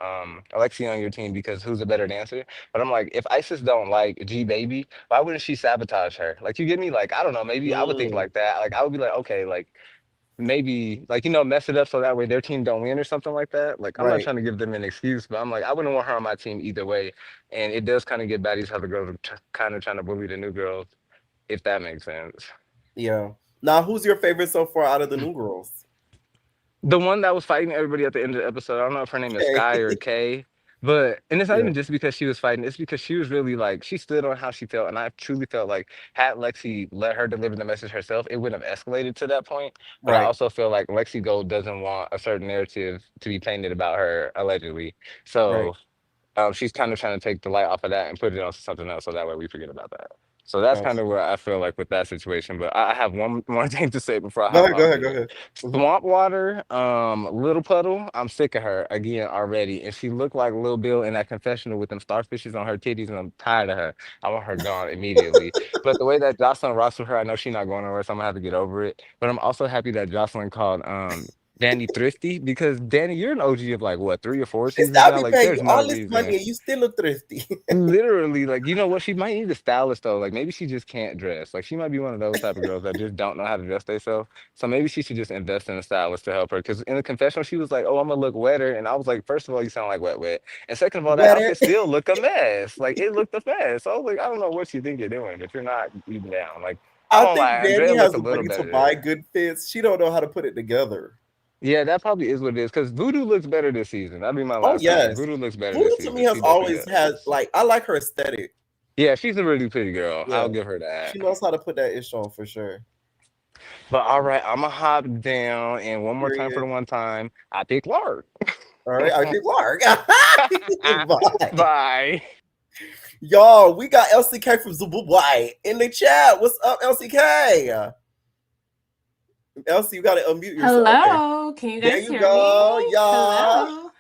Alexia on your team because who's a better dancer? But I'm like, if Isis don't like G Baby, why wouldn't she sabotage her? Like you get me? Like, I don't know, maybe I would think Mm, like that. Like I would be like, okay, like maybe like mess it up so that way their team don't win or something like that. Like I'm not right. trying to give them an excuse, but I'm like I wouldn't want her on my team either way. And it does kind of get baddies how the girls are kind of trying to bully the new girls, if that makes sense. Yeah. Now, who's your favorite so far out of the new girls? The one that was fighting everybody at the end of the episode, I don't know if her name is Okay. Sky or Kay, but and it's not Yeah. even just because she was fighting, it's because she was really like she stood on how she felt. And I truly felt like had Lexi let her deliver the message herself, it wouldn't have escalated to that point. But I Right. also feel like Lexi Gold doesn't want a certain narrative to be painted about her allegedly. Right. So she's kind of trying to take the light off of that and put it on something else, so that way we forget about that. So that's kind Gotcha. of where I feel like with that situation. But I have one more thing to say before I Go hop ahead. Go off ahead. Go here. ahead. Mhm. Swamp Water, Little Puddle, I'm sick of her again already. And she looked like Lil Bill in that confessional with them starfishes on her titties, and I'm tired of her. I want her gone immediately. But the way that Jocelyn rocks with her, I know she's not going nowhere, so I'm gonna have to get over it. But I'm also happy that Jocelyn called Danny thrifty, because Danny, you're an OG of like what 3 or 4 It's seasons I now. be Like, paying there's you no all this reason. money and you still look thrifty. Literally, like, you know what? She might need a stylist though. Like, maybe she just can't dress. Like, she might be one of those type of girls that just don't know how to dress themselves. So maybe she should just invest in a stylist to help her. Because in the confessional, she was like, "Oh, I'm gonna look wetter," and I was like, first of all, you sound like wet, wet, and second of all, that Wetter. outfit still look a mess. Like, it looked a mess. So I was like, I don't know what you think you're doing, but you're not even down. Like, I I won't think lie, Danny Andrea has looked a the little money to buy better. good fits. She don't know how to put it together. Yeah, that probably is what it is. Because Voodoo looks better this season. That'd be my Oh last comment. yes. Voodoo looks better this Voodoo to me season. has She definitely always had does. like I like her aesthetic. Yeah, she's a really pretty girl. Yeah. I'll give her that. She knows how to put that ish on for sure. But all right, I'm gonna hop down, and one more time for Period. the one time, I pick Lark. All right, I think Lark. Bye. Bye. Y'all, we got LCK from Zimbabwe in the chat. What's up, LCK? Elsie, you gotta unmute yourself. Okay. Hello, can you There guys you hear me? go, y'all. Hello.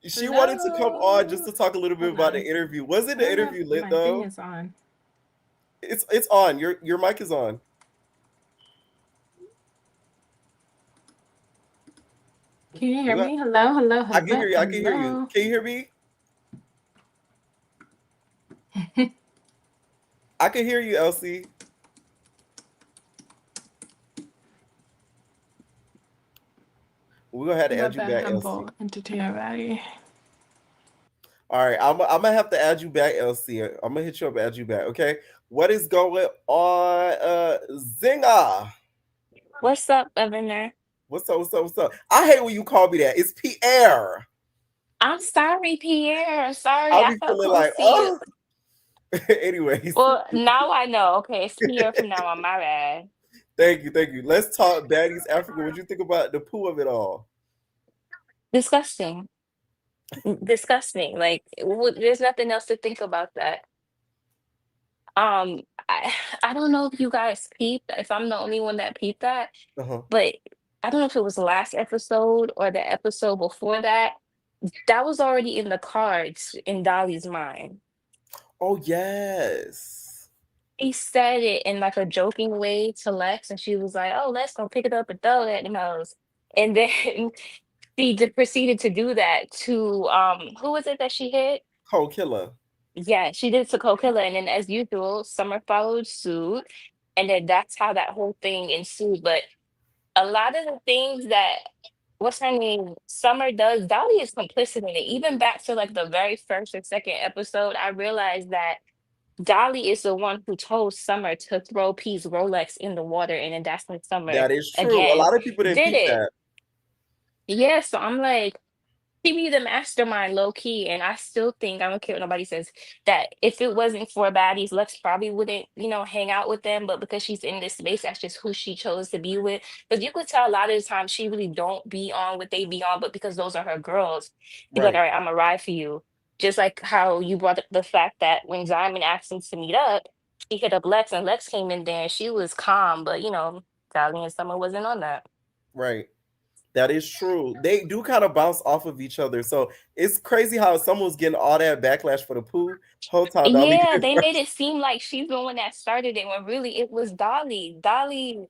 She wanted to come on just to talk a little bit Hold about on. the interview. Wasn't I the don't know interview if lit my though? thing is on. It's on. Your mic is on. Can you hear me? Hello, hello, hello. I can hear you. I can hear you. Can you hear me? I can hear you, Elsie. We're gonna have to add you back, Elsie. Entertainer Baddie. All right, I'm gonna have to add you back, Elsie. I'm gonna hit you up, add you back. Okay, what is going on, Zinga? What's up, Governor? What's up? What's up? What's up? I hate when you call me that. It's Pierre. I'm sorry, Pierre. Sorry, I'll I be felt feeling like, confused. Anyways, Well, now I know. Okay, it's Pierre from now on. My bad. thank you. Let's talk Baddies Africa. What you think about the poo of it all? Disgusting. Disgusting. Like, there's nothing else to think about that. Um, I, I don't know if you guys peeped, if I'm the only one that peeped that, Uh-huh. but I don't know if it was the last episode or the episode before that. That was already in the cards in Dolly's mind. Oh yes. He said it in like a joking way to Lex, and she was like, "Oh, Lex gonna pick it up and throw it in the nose." And then She proceeded to do that to who was it that she hit? Cold Killer. Yeah, she did it to Coquilla, and then as usual, Summer followed suit, and then that's how that whole thing ensued. But a lot of the things that what's her name Summer does, Dolly is complicit in it. Even back to like the very first or second episode, I realized that Dolly is the one who told Summer to throw P's Rolex in the water, and then that's when Summer That is true. A again lot of people didn't did peep it. that. Yeah, so I'm like, she be the mastermind low key, and I still think I don't care what nobody says that if it wasn't for baddies, Lex probably wouldn't, hang out with them. But because she's in this space, that's just who she chose to be with. Because you could tell a lot of the time she really don't be on what they be on, but because those are her girls, she's like, Right. all right, I'm gonna ride for you. Just like how you brought up the fact that when Diamond asked him to meet up, she hit up Lex, and Lex came in there and she was calm, but Dolly and Summer wasn't on that. Right. That is true. They do kind of bounce off of each other. So it's crazy how someone's getting all that backlash for the poo. Whole time Dolly Yeah, did they made first. it seem like she's the one that started it when really it was Dolly. Dolly,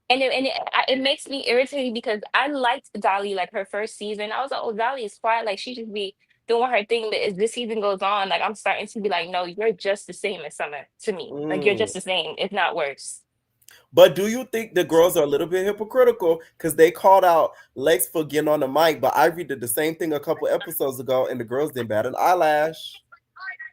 and it makes me irritated because I liked Dolly like her first season. I was like, oh, Dolly is quiet, like she just be doing her thing. But as this season goes on, like I'm starting to be like, no, you're just the same as Summer to me. Like you're Mm. just the same, if not worse. But do you think the girls are a little bit hypocritical because they called out Lex for getting on the mic, but Ivy did the same thing a couple episodes ago, and the girls didn't bat an eyelash?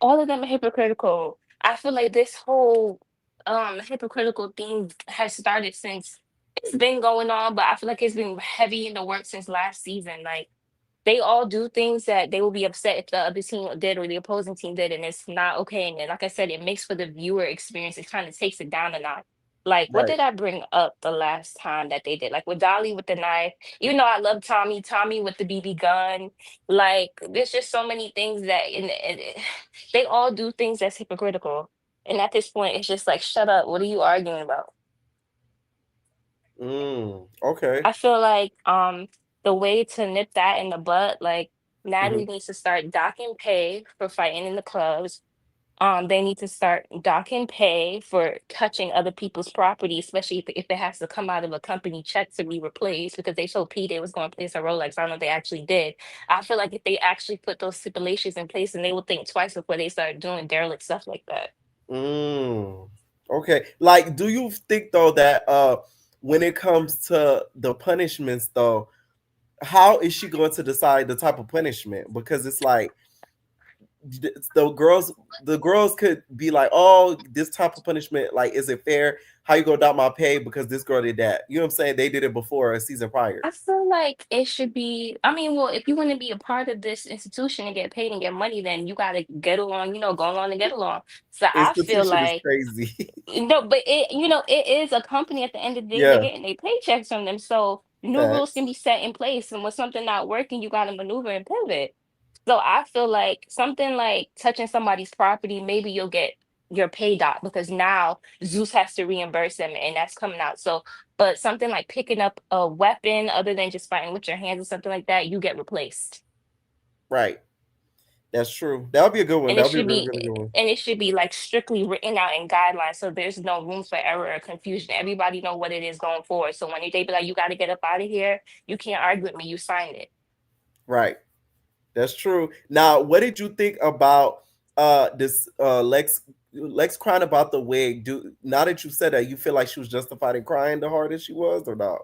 All of them are hypocritical. I feel like this whole hypocritical thing has started since it's been going on, but I feel like it's been heavy in the work since last season. Like they all do things that they will be upset if the other team did or the opposing team did, and it's not okay. And then, like I said, it makes for the viewer experience. It kind of takes it down a notch. Like, what Right. did I bring up the last time that they did? Like with Dolly with the knife, even though I love Tommy, Tommy with the BB gun. Like, there's just so many things that they all do things that's hypocritical. And at this point, it's just like, shut up. What are you arguing about? Okay. I feel like the way to nip that in the butt, like Hmm. Natalie needs to start docking pay for fighting in the clubs. They need to start docking pay for touching other people's property, especially if it has to come out of a company check to be replaced because they told P they was going to place a Rolex. I don't know if they actually did. I feel like if they actually put those stipulations in place, and they would think twice before they start doing derelict stuff like that. Mm. Okay. Like, do you think though that when it comes to the punishments though, how is she going to decide the type of punishment? Because it's like the girls could be like, oh, this type of punishment, like, is it fair? How you gonna dock my pay because this girl did that? You know what I'm saying? They did it before a season prior. I feel like it should be. I mean, well, if you want to be a part of this institution and get paid and get money, then you got to get along, go along and get along. So I feel Institution is like, crazy. no, but it is a company at the end of the day. They're Yeah, getting their paychecks from them. So new rules facts. can be set in place. And when something not working, you got to maneuver and pivot. So I feel like something like touching somebody's property, maybe you'll get your pay doc because now Zeus has to reimburse them and that's coming out. So, but something like picking up a weapon other than just fighting with your hands or something like that, you get replaced. Right. That's true. That would be a good one. And That it would be a should really, be really good one. and it should be like strictly written out in guidelines so there's no room for error or confusion. Everybody know what it is going forward. So when they be like, you got to get up out of here, you can't argue with me, you signed it. Right. That's true. Now, what did you think about this Lex crying about the wig? Do now that you said that, you feel like she was justified in crying the hard as she was, or not?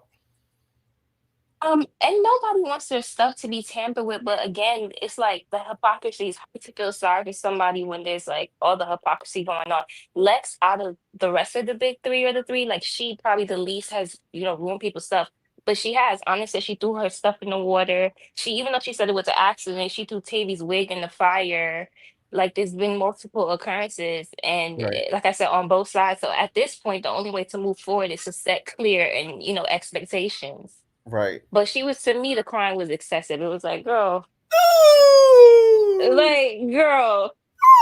And nobody wants their stuff to be tampered with, but again, it's like the hypocrisy is hard to feel sorry for somebody when there's like all the hypocrisy going on. Lex, out of the rest of the big three or the three, like she probably the least has, ruined people's stuff. But she has. Honestly, she threw her stuff in the water. Even though she said it was an accident, she threw Tavy's wig in the fire. Like there's been multiple occurrences, and Right. like I said, on both sides. So at this point, the only way to move forward is to set clear and expectations. Right. But she was to me, the crying was excessive. It was like, girl, Ooh! like, girl.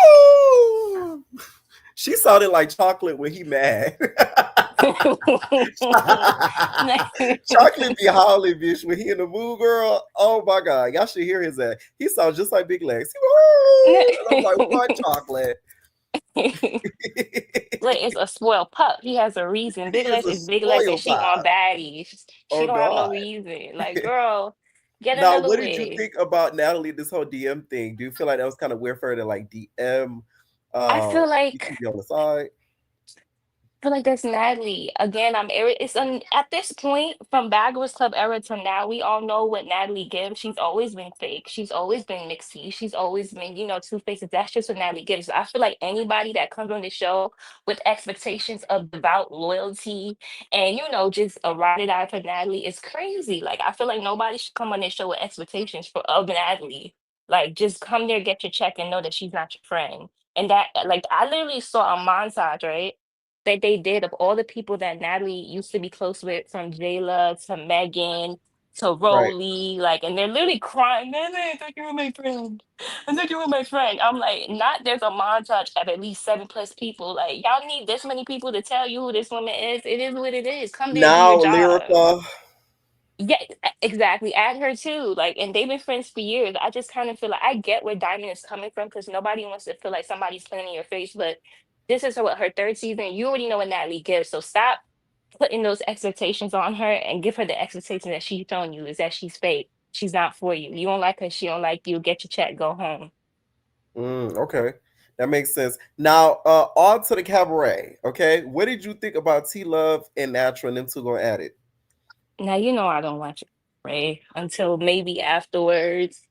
Ooh! She sounded like Chocolate when he mad. Chocolate be howling, bitch, when he in the mood, girl. Oh my god, y'all should hear his ass. He sounds just like Big Legs. And I'm like, what, Chocolate? Like it's a spoiled pup. He has a reason. He Big is Legs a is Big Legs, and spoiled she on pie. baddies. She Oh don't have no god. reason. Like, girl. Get Now, another what did you wig. think about Natalie? This whole DM thing. Do you feel like that was kind of weird for her to like DM? I feel You like can be on the side. feel like that's Natalie. Again, it's at this point from Bad Girls Club era to now, we all know what Natalie gives. She's always been fake. She's always been mixy. She's always been, two faces. That's just what Natalie gives. I feel like anybody that comes on the show with expectations of devout loyalty and just a ride it out for Natalie is crazy. Like I feel like nobody should come on this show with expectations of Natalie. Like just come there, get your check, and know that she's not your friend. And that, like, I literally saw a montage, right? That they did of all the people that Natalie used to be close with, from Jayla to Megan to Right. Rolly, like, and they're literally crying, Natalie, I thought you were my friend. I thought you were my friend. I'm like, not there's a montage of at least 7+ people. Like, y'all need this many people to tell you who this woman is. It is what it is. Come there, do your Now, job. Lyrica. Yeah, exactly. Add her too. Like, and they've been friends for years. I just kind of feel like I get where Diamond is coming from because nobody wants to feel like somebody's playing in your face. But this is her third season. You already know what Natalie gives. So stop putting those expectations on her and give her the expectation that she's showing you is that she's fake. She's not for you. You don't like her. She don't like you. Get your check. Go home. Okay. That makes sense. Now, on to the cabaret. Okay. What did you think about T Love and Natural and them two going at it? Now you know I don't watch Ray until maybe afterwards.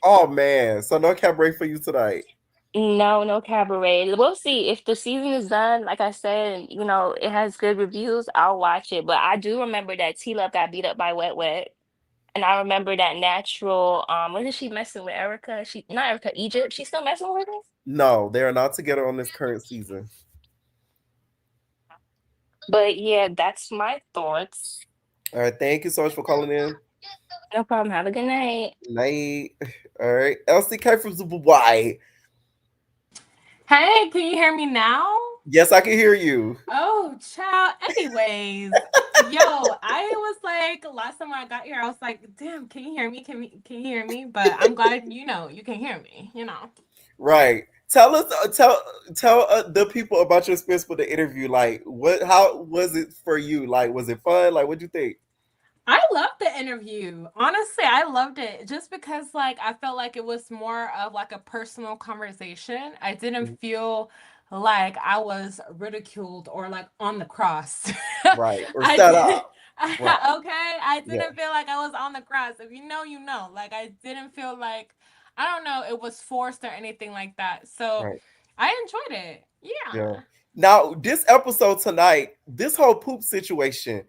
Oh man. So no cabaret for you tonight. No, no Cabaret. We'll see if the season is done. Like I said, it has good reviews. I'll watch it. But I do remember that T Love got beat up by Wet Wet, and I remember that Natural. When is she messing with Erica? She not Erica, Egypt. She's still messing with her. No, they are not together on this current season. But yeah, that's my thoughts. All right. Thank you so much for calling in. No problem. Have a good night. Night. All right. LCK from Dubai. Hey, can you hear me now? Yes, I can hear you. Oh, child. Anyways, I was like, last time I got here, I was like, damn, can you hear me? Can you hear me? But I'm glad you can hear me. Right. Tell us, tell the people about your experience with the interview. Like, how was it for you? Like, was it fun? Like, what'd you think? I loved the interview. Honestly, I loved it just because like I felt like it was more of like a personal conversation. I didn't feel like I was ridiculed or like on the cross. Right. Or I set did up. Right. okay. I Yeah. didn't feel like I was on the cross. If you know, you know. Like I didn't feel like I don't know, it was forced or anything like that. So Right. I enjoyed it. Yeah. Yeah. Now, this episode tonight, this whole poop situation,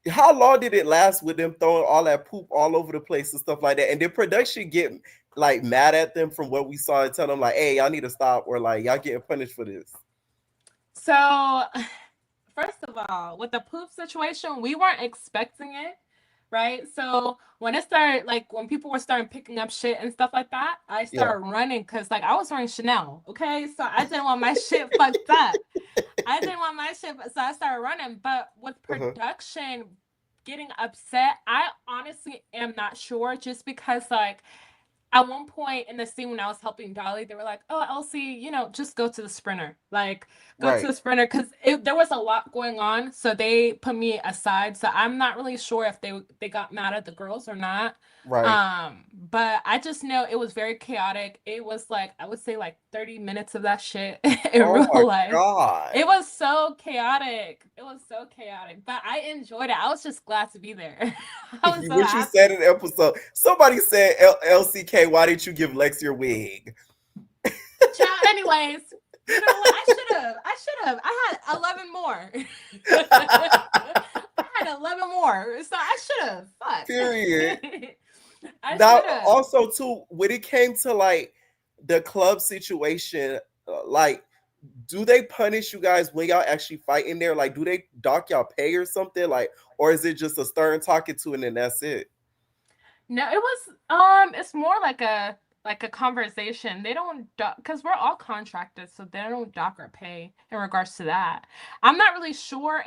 how long did it last with them throwing all that poop all over the place and stuff like that? And did production get like mad at them from what we saw and tell them like, hey, y'all need to stop, or like y'all getting punished for this? So first of all, with the poop situation, we weren't expecting it, right? So when it started, like when people were starting picking up shit and stuff like that, I Yeah. started running because like I was wearing Chanel, okay? So I didn't want my shit fucked up. I didn't want my shit, so I started running. But with production getting upset, I honestly am not sure just because like at one point in the scene when I was helping Dolly, they were like, "Oh, Elsie, just go to the sprinter. Like, go to Right. the sprinter," because there was a lot going on. So they put me aside. So I'm not really sure if they got mad at the girls or not. Right. But I just know it was very chaotic. It was like I would say like 30 minutes of that shit in Oh real my life. God. It was so chaotic. It was so chaotic. But I enjoyed it. I was just glad to be there. I was so What you happy. said in the episode. Somebody said, LCK, why didn't you give Lex your wig? Child, anyways, you know what? I should have. I had 11 more. I had 11 more. So I should have. Fuck. Period. I should Now, have. also too, when it came to like the club situation, like, do they punish you guys when y'all actually fight in there? Like, do they dock y'all pay or something? Like, or is it just a stern talking to and then that's it? No, it was it's more like a conversation. They don't because we're all contracted, so they don't dock our pay in regards to that. I'm not really sure.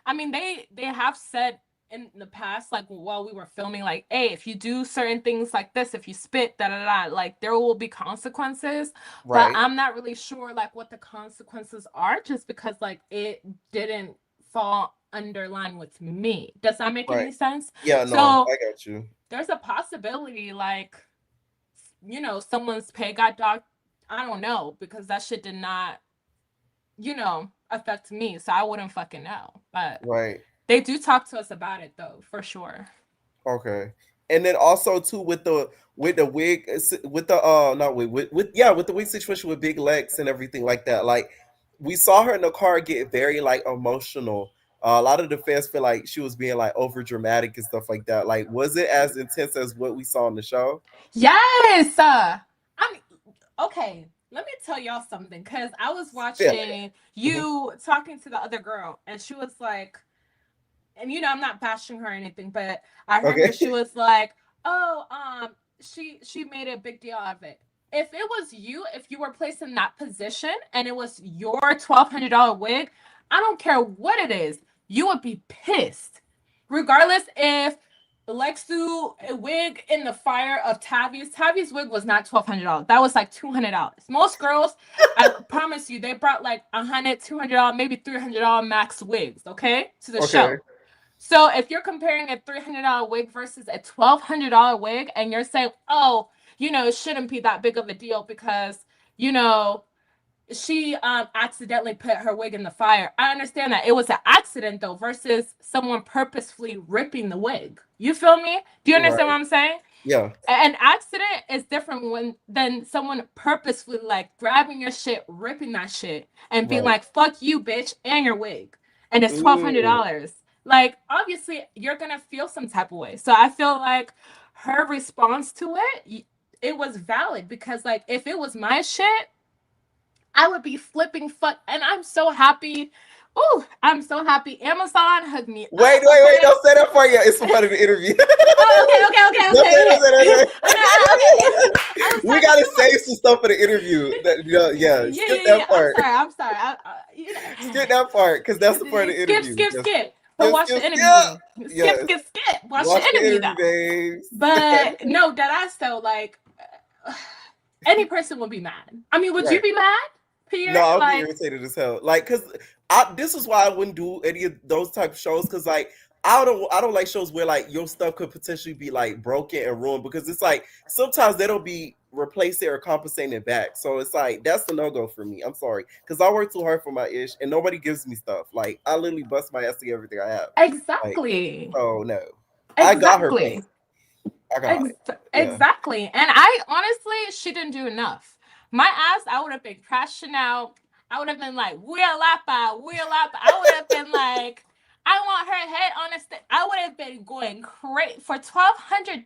I mean, they have said in the past, like while we were filming, like, hey, if you do certain things like this, if you spit, da da da, like there will be consequences. But Right. I'm not really sure like what the consequences are, just because like it didn't fall under line with me. Does that make any Right. sense? Yeah, no, So I got you. there's a possibility, like, you know, someone's pay got docked. I don't know, because that shit did not, you know, affect me, so I wouldn't fucking know. But Right. they do talk to us about it though, for sure. Okay. And then also too with the wig with the not wig with with the wig situation with Big Lex and everything like that. Like we saw her in the car get very like emotional. A lot of the fans feel like she was being like over dramatic and stuff like that. Like, was it as intense as what we saw in the show? Yes. I'm okay. Let me tell y'all something, because I was Yeah. watching you talking to the other girl, and she was like, and you know, I'm not bashing her or anything, but I heard her. Okay. She was like, "Oh, she made a big deal out of it." If it was you, if you were placed in that position and it was your $1,200 wig, I don't care what it is, you would be pissed, regardless if Lex threw a wig in the fire of Tavi's. Tavi's wig was not $1,200. That was like $200. Most girls, I promise you, they brought like $100, $200, maybe $300 max wigs, okay, to the show. So if you're comparing a $300 wig versus a $1,200 wig, and you're saying, oh, you know, it shouldn't be that big of a deal because, you know, she accidentally put her wig in the fire. I understand that. It was an accident though, versus someone purposefully ripping the wig. You feel me? Do you understand what I'm saying? Yeah. An accident is different than someone purposefully like grabbing your shit, ripping that shit, and being like, fuck you, bitch, and your wig. And it's $1,200. Like, obviously, you're gonna feel some type of way. So I feel like her response to it was valid, because like if it was my shit, I would be flipping fuck, and I'm so happy. Ooh, I'm so happy. Amazon hugged me. Wait, don't say that part yet. It's part of the interview. Okay. We gotta save some stuff for the interview. Skip that part. I'm sorry. Skip that part, because that's the part of the interview. Skip. But watch the interview. Skip. Watch the interview, babes. But no, that so like any person would be mad. I mean, would you be mad, Pierre? No, I'll be irritated as hell. Like, cause this is why I wouldn't do any of those type of shows. Cause like I don't like shows where like your stuff could potentially be like broken and ruined, because it's like sometimes they don't be replacing or compensating it back. So it's like that's the no-go for me. I'm sorry, because I work too hard for my ish and nobody gives me stuff. Like I literally bust my ass to get everything I have. Exactly. Like, oh no. Exactly. I got her piece. I got it. Exactly. And I honestly, she didn't do enough. My ass, I would have been crashing out. I would have been like, wheel up. I would have been like, I want her head on a stick. I would have been going crazy for $1,200.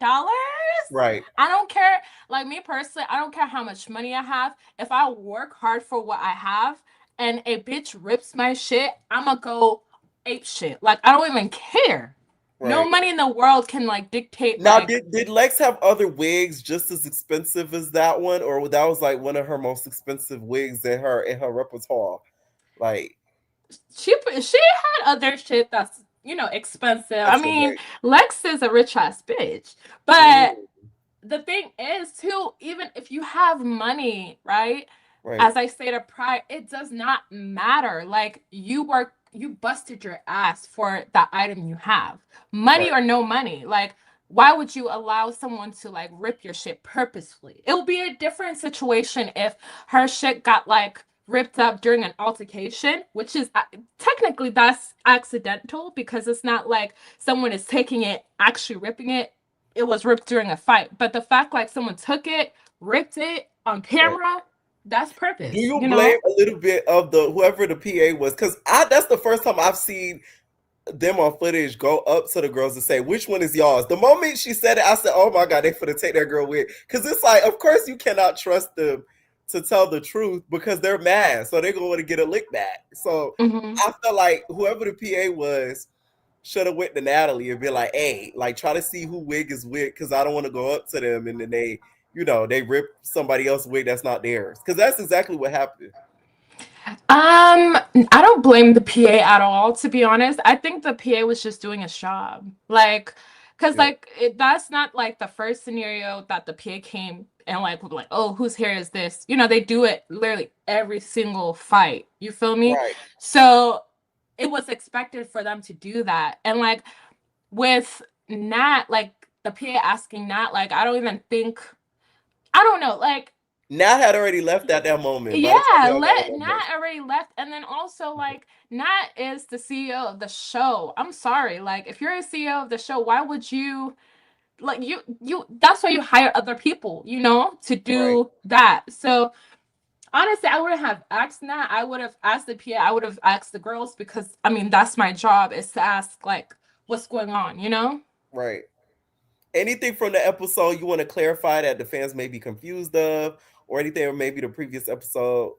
Right. I don't care. Like me personally, I don't care how much money I have. If I work hard for what I have and a bitch rips my shit, I'ma go ape shit. Like I don't even care. Right. No money in the world can like dictate. Now, like, did Lex have other wigs just as expensive as that one, or that was like one of her most expensive wigs in her repertoire? Like she had other shit that's, you know, expensive. I mean, Lex is a rich ass bitch, but the thing is too, even if you have money, right? As I stated prior, it does not matter. Like you busted your ass for that item you have, money or no money. Like, why would you allow someone to like rip your shit purposefully? It would be a different situation if her shit got like ripped up during an altercation, which is technically that's accidental, because it's not like someone is taking it, actually ripping it. It was ripped during a fight. But the fact like someone took it, ripped it on camera, that's purpose. Do you blame a little bit of whoever the PA was? Because that's the first time I've seen them on footage go up to the girls and say, which one is y'all's? The moment she said it, I said, oh my God, they finna take that girl with. Because it's like, of course you cannot trust them to tell the truth because they're mad. So they're going to get a lick back. So I felt like whoever the PA was should have went to Natalie and be like, hey, like try to see who wig is with, because I don't want to go up to them and then they rip somebody else's wig that's not theirs. Because that's exactly what happened. I don't blame the PA at all, to be honest. I think the PA was just doing his job. Like, because that's not like the first scenario that the PA came and like, oh, whose hair is this? You know, they do it literally every single fight. You feel me? Right. So it was expected for them to do that. And like with Nat, like the PA asking Nat, like, I don't even think, I don't know, like, Nat had already left at that moment. Yeah, Nat already left. And then also, like, Nat is the CEO of the show. I'm sorry. Like, if you're a CEO of the show, why would you, like, that's why you hire other people, you know, to do that. So, honestly, I wouldn't have asked Nat. I would have asked the PA. I would have asked the girls because, I mean, that's my job, is to ask, like, what's going on, you know? Right. Anything from the episode you want to clarify that the fans may be confused of, or anything, or maybe the previous episode?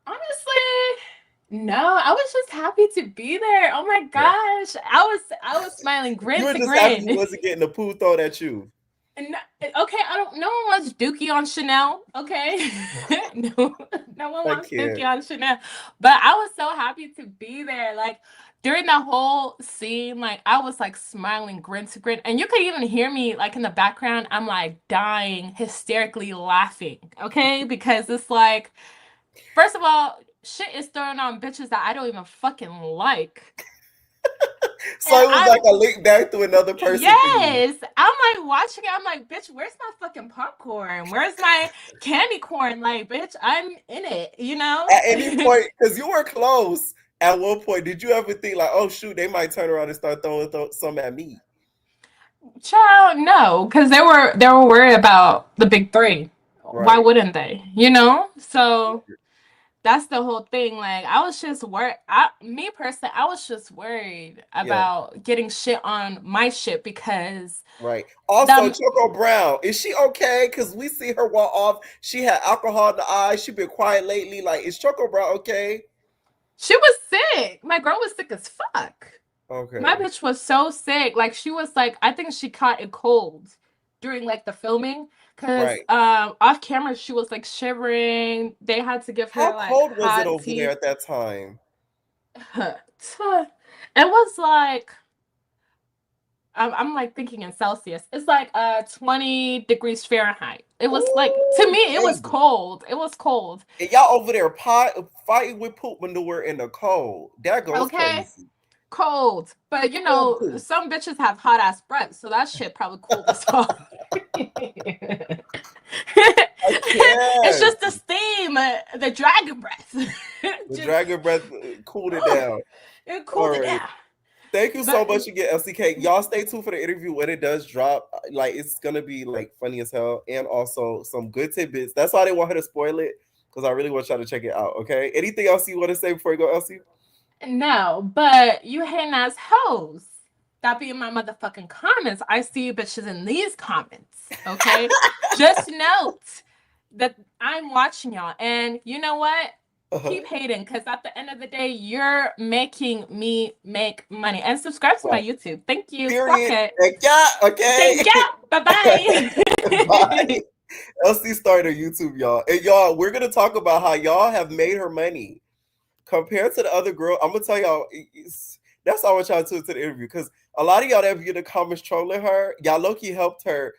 Honestly, no. I was just happy to be there. Oh my gosh, I was smiling grin You were to just happy grin. you wasn't getting the poo thrown at you. And okay, no one wants Dookie on Chanel. Okay, no one wants Dookie on Chanel. But I was so happy to be there. Like, during that whole scene, like, I was like smiling grin to grin, and you could even hear me like in the background. I'm like dying, hysterically laughing. Okay, because it's like, first of all, shit is thrown on bitches that I don't even fucking like. So it was like a link back to another person. Yes. I'm like watching it. I'm like, bitch, where's my fucking popcorn? Where's my candy corn? Like, bitch, I'm in it, you know? At any point, because you were close at one point, did you ever think like, oh shoot, they might turn around and start throwing some at me? Child, no, because they were worried about the big three. Right. Why wouldn't they? You know? So that's the whole thing. Like, I was just worried. Me personally, I was just worried about getting shit on my shit because. Right. Also, Choco Brown, is she okay? Because we see her walk off. She had alcohol in the eyes. She been quiet lately. Like, is Choco Brown okay? She was sick. My girl was sick as fuck. Okay. My bitch was so sick. Like, she was like, I think she caught a cold during like the filming. Because off camera, she was like shivering. They had to give her like. How cold was it over there at that time? It was like, I'm like thinking in Celsius. It's like 20 degrees Fahrenheit. It was like, to me, it was cold. It was cold. And y'all over there fighting with poop manure in the cold. That goes crazy. Cold. But you know, some bitches have hot ass breath, so that shit probably cold as fuck. It's just the steam, the dragon breath. The dragon breath cooled it down. It cooled it down. Thank you so much again, LCK. Y'all stay tuned for the interview when it does drop. Like, it's gonna be like funny as hell, and also some good tidbits. That's why they want her to spoil it, because I really want y'all to check it out. Okay. Anything else you want to say before you go, Elsie? No, but you hating ass hoes that be in my motherfucking comments. I see you bitches in these comments. Okay. Just note that I'm watching y'all, and you know what? Keep hating, because at the end of the day, you're making me make money. And subscribe to my YouTube. Thank you. Period. Okay. Thank you. Bye-bye. Bye. Elsie started YouTube, y'all. And y'all, we're going to talk about how y'all have made her money compared to the other girl. I'm going to tell y'all, that's all I want y'all to tune to the interview, because a lot of y'all that be in the comments trolling her, y'all low-key helped her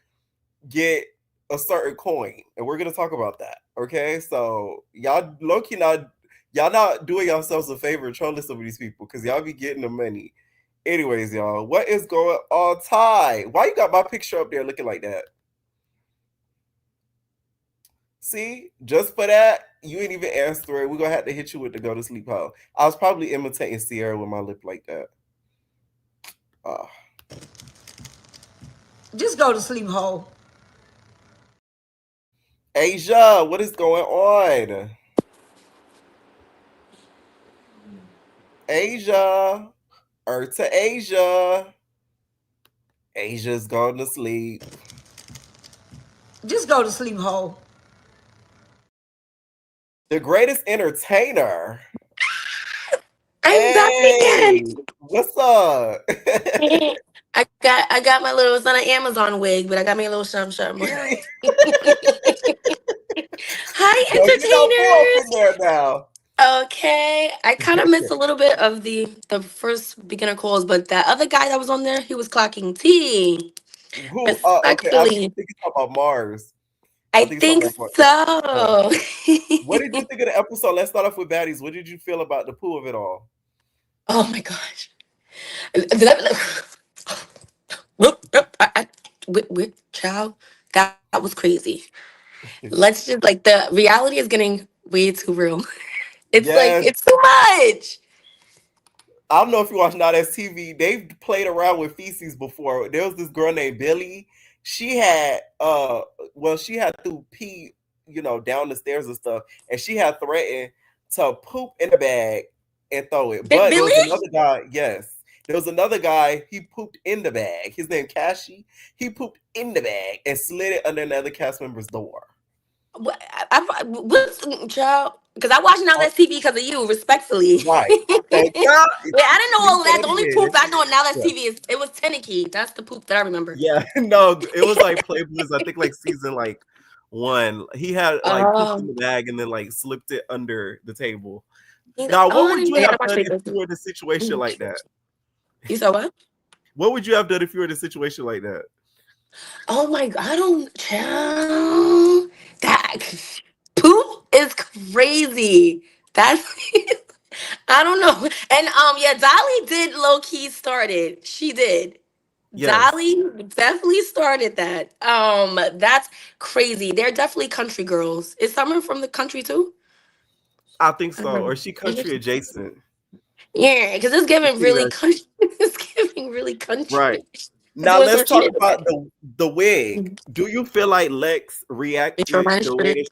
get a certain coin, and we're gonna talk about that. Okay, so y'all low-key not doing yourselves a favor trolling some of these people, because y'all be getting the money. Anyways, y'all, what is going on? Ty, why you got my picture up there looking like that? See, just for that, you ain't even answer it. We're gonna have to hit you with the go to sleep hoe. I was probably imitating Sierra with my lip like that. Just go to sleep, hoe. Asia, what is going on? Asia, to Asia. Asia's gone to sleep. Just go to sleep, hoe. The greatest entertainer. I'm back again. What's up? I got my little, it's not an Amazon wig, but I got me a little something. Hi, entertainers. There now. Okay, I kind of missed a little bit of the first beginner calls, but that other guy that was on there, he was clocking tea. Who? Okay, I think you're talking about Mars. I think so. What did you think of the episode? Let's start off with Baddies. What did you feel about the poo of it all? Oh my gosh. with child, that was crazy. Let's just like the reality is getting way too real. It's like Yes. it's too much. I don't know if you watch Now That's TV. They've played around with feces before. There was this girl named Billy. She had she had to pee, down the stairs and stuff, and she had threatened to poop in the bag and throw it. But there Billy? was another guy, yes. There was another guy, he pooped in the bag. His name Kashi. He pooped in the bag and slid it under another cast member's door. What's child? Because I watch Now That's TV because of you, respectfully. Right. Thank God. Yeah, I didn't know She all that. said The it only again. poop I know Now That's Yeah. TV it was Tenneke. That's the poop that I remember. Yeah, no, it was like Playboy's, I think like season like 1. He had like pooped in the bag and then like slipped it under the table. Now, what would you have done if you were in a situation like that? You saw what? What would you have done if you were in a situation like that? Oh my God, I don't child. That poop is crazy. That's I don't know. And yeah, Dolly did low key started. She did. Yes, Dolly definitely started that. That's crazy. They're definitely country girls. Is Summer from the country too? I think so. Or she country adjacent. Yeah, because it's giving See really that? country. It's giving really country. Right. Now Doing some let's talk shit. about the wig. Do you feel like Lex reacted the way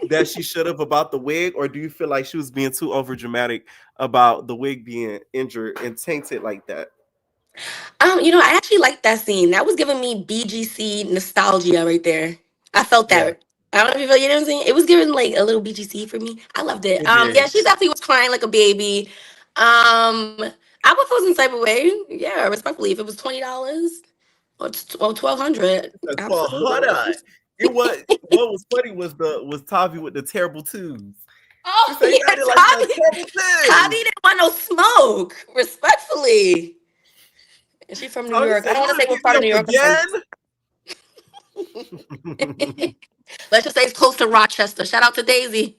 that she should have about the wig, or do you feel like she was being too over dramatic about the wig being injured and tainted like that? I actually liked that scene. That was giving me BGC nostalgia right there. I felt Yeah, that. I don't know if you feel, you know what I'm saying? It was giving like a little BGC for me. I loved it. it did. Yeah, she definitely was crying like a baby. I would feel some type of way. Yeah, respectfully. If it was $20 or 1200, That's called hot absolutely. eye. It was what was funny was Tavi with the terrible twos. She Oh said, "You yeah, got it like that terrible Tavi twos." didn't want no smoke. Respectfully. Is she from New Tavi York? I said, don't "You want to say gonna what beat me part of up New York I'm from. again?" Let's just say it's close to Rochester. Shout out to Daisy.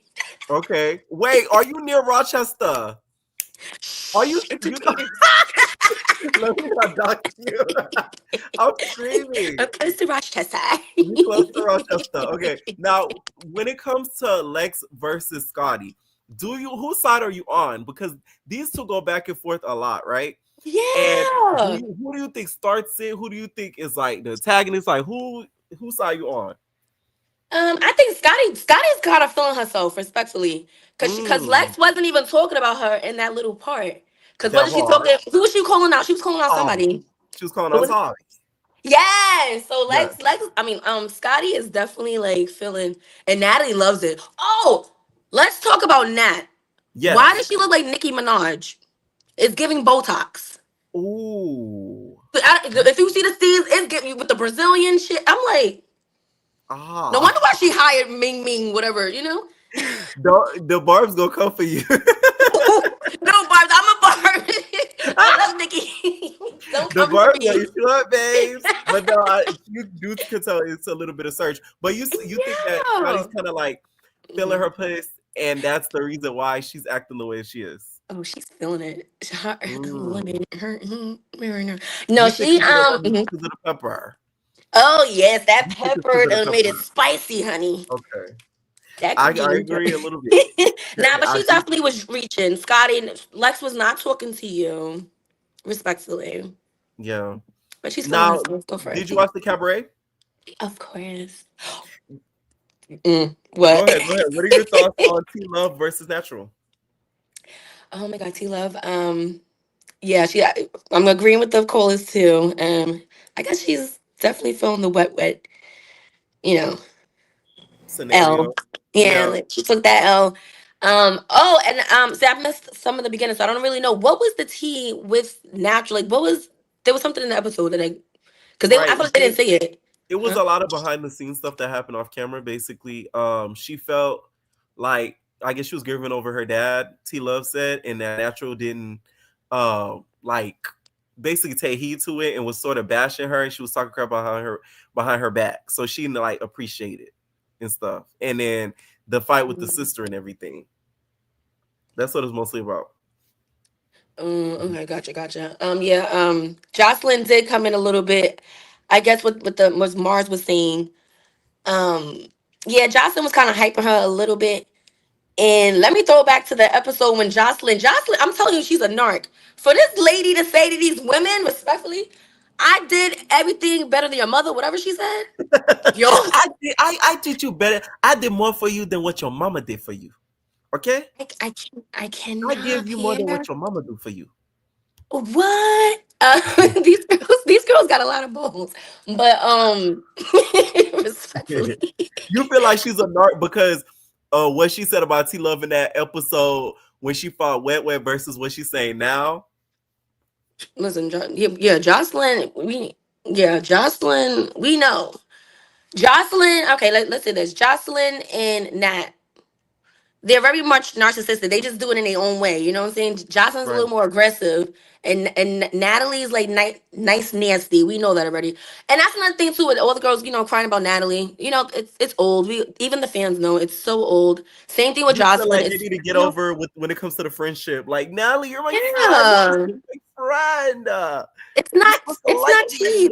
Okay. Wait, are you near Rochester? Are you? Let me not dox you. I'm screaming. I'm close to Rochester. You close to Rochester. Okay. Now, when it comes to Lex versus Scotty, whose side are you on? Because these two go back and forth a lot, right? And Yeah. who do you think starts it? Who do you think is like the antagonist? Like whose side are you on? I think Scotty's kind of feeling herself, respectfully, because Lex wasn't even talking about her in that little part. Because what That did she part. talking? Who was she calling out? She was calling out Oh, somebody. she was calling Who out was it? Tavi. Yeah. So Yes. Scotty is definitely like feeling, and Natalie loves it. Oh, let's talk about Nat. Why Yes. does she look like Nicki Minaj? It's giving Botox. Ooh. If you see the scenes, it's giving you with the Brazilian shit. I'm like, no wonder why she hired Ming Ming, whatever, you know? The Barb's gonna come for you. No, Barbs, I'm a Barb. I love Nikki. Don't The come for Barb's gonna me. eat you up, babes. But no, you do can tell it's a little bit of search. But you think that Scotty's kind of like feeling her place, and that's the reason why she's acting the way she is. Oh, she's feeling it. Mm. No, You think she because of the pepper? Oh yes, that You think it's pepper because of the done made it pepper? spicy, honey. Okay, That I cookie. agree a little bit. Nah, Okay, but I she see. definitely was reaching. Scotty, Lex was not talking to you, respectfully. Yeah. But she's feeling Now, herself. Go for did it. you watch the Cabaret? Of course. Go What? ahead. Go ahead. What are your thoughts on T Love versus Natural? Oh my God, T Love. Yeah, I'm agreeing with the callers too. I guess she's definitely feeling the wet, you know, L. Scenario. Yeah, Yeah. like she took that L. See, I missed some of the beginning, so I don't really know what was the tea with natural. Like, there was something in the episode that because I Right. feel like they didn't say it. It was a lot of behind the scenes stuff that happened off camera. Basically, she felt like I guess she was giving over her dad. T Love said, and that Natural didn't like basically take heed to it and was sort of bashing her, and she was talking crap behind her back. So she didn't like appreciate it and stuff. And then the fight with the sister and everything. That's what it's mostly about. Okay, gotcha. Yeah, Jocelyn did come in a little bit. I guess what what Mars was saying. Yeah, Joseline was kind of hyping her a little bit. And let me throw it back to the episode when Joseline, I'm telling you, she's a narc. For this lady to say to these women, respectfully, I did everything better than your mother, whatever she said. Yo, I did you better. I did more for you than what your mama did for you. Okay? I I cannot give you more than hear what your mama do for you. what these girls got a lot of balls, but respectfully, You feel like she's a narc because what she said about T Love in that episode when she fought Wet Wet versus what she's saying now. listen, yeah, Jocelyn, we know. Jocelyn, okay, let's say this. Jocelyn and Nat, they're very much narcissistic. They just do it in their own way. You know what I'm saying? Jocelyn's a Right. little more aggressive, and Natalie's like nice, nasty. We know that already. And that's another thing too with all the girls, crying about Natalie. It's old. Even the fans know it's so old. Same thing with You feel Jocelyn. like they It's need to get over with when it comes to the friendship. Like, Natalie, you're my friend. yeah. You're my friend. It's You're not supposed to it's like not me.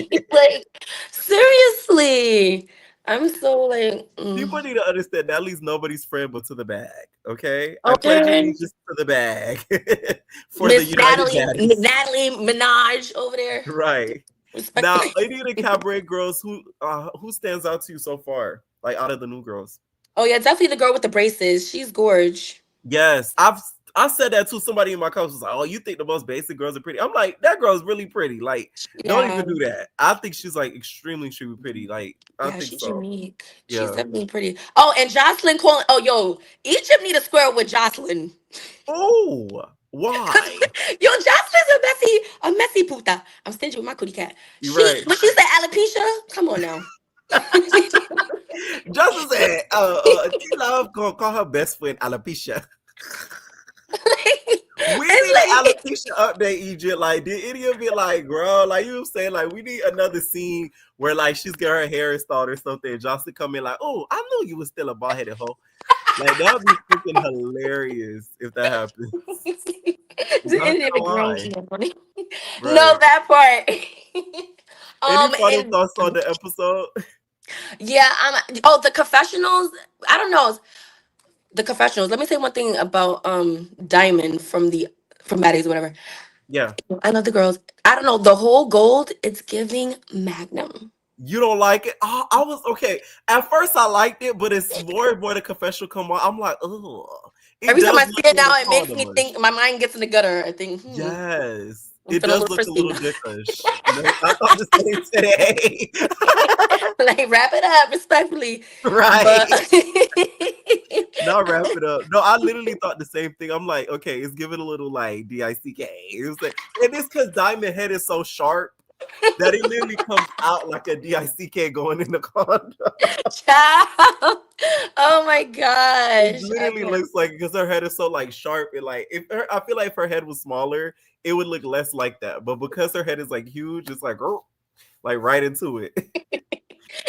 cheap. Like seriously. I'm so like People need to understand Natalie's nobody's friend but to the bag. Okay? I pledge okay. allegiance to the bag for the Miss United Baddies. Natalie Minaj over there. Right. Now, Respectfully. any of the Cabaret girls who stands out to you so far? Like out of the new girls? Oh yeah, definitely the girl with the braces. She's gorge. Yes, I said that to somebody in my class was like, "Oh, you think the most basic girls are pretty?" I'm like, that girl's really pretty. Like, don't Yeah. even do that. I think she's like extremely pretty. Like, I Yeah, think she's so. unique. She's Yeah. definitely pretty. Oh, and Jocelyn calling. Oh, yo, Egypt need a square with Jocelyn. Oh, why? Yo, Jocelyn's a messy puta. I'm stingy with my cootie cat. You're right. When she said alopecia, come on now. Justin said, T-Love gonna call her best friend alopecia. We need an alopecia update, Egypt. Like, did any of it, like, girl, like you were saying, like, we need another scene where, like, she's getting her hair installed or something, and Jocelyn come in like, oh, I knew you was still a bald-headed hoe. Like, that would be freaking hilarious if that happens. Right. Right. No, that part. Any final and thoughts on the episode? yeah, the confessionals. I don't know. The confessionals. Let me say one thing about Diamond from Baddies or whatever. Yeah. I love the girls. I don't know. The whole gold, it's giving Magnum. You don't like it? Oh, I was okay. At first, I liked it, but it's more and more the confessional come on. I'm like, oh. Every time I see it now, it makes me think. My mind gets in the gutter. I think. Yes, I'm it does look a little dickish. I thought the same today. Like wrap it up respectfully, right? Not wrap it up. No, I literally thought the same thing. I'm like, okay, it's giving a little like DICK. It was like, and it's because Diamond head is so sharp that it literally comes out like a DICK going in the condom. Child. Oh my gosh! It literally looks like because her head is so like sharp and like I feel like if her head was smaller, it would look less like that. But because her head is like huge, it's like right into it.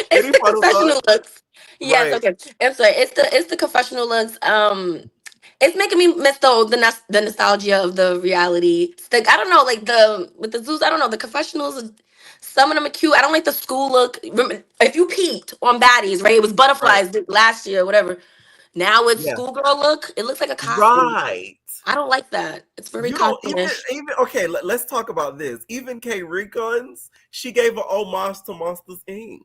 It's the confessional looks. Yes, right. okay. I'm sorry. It's the confessional looks. It's making me miss the nostalgia of the reality. Like I don't know, like with the zoos. I don't know the confessionals. Some of them are cute. I don't like the school look. Remember, if you peeped on Baddies, right? It was butterflies last year, whatever. Now it's schoolgirl look. It looks like a costume. Right. I don't like that. It's very even okay. Let's talk about this. Even K Rickons, she gave an homage to Monsters Inc.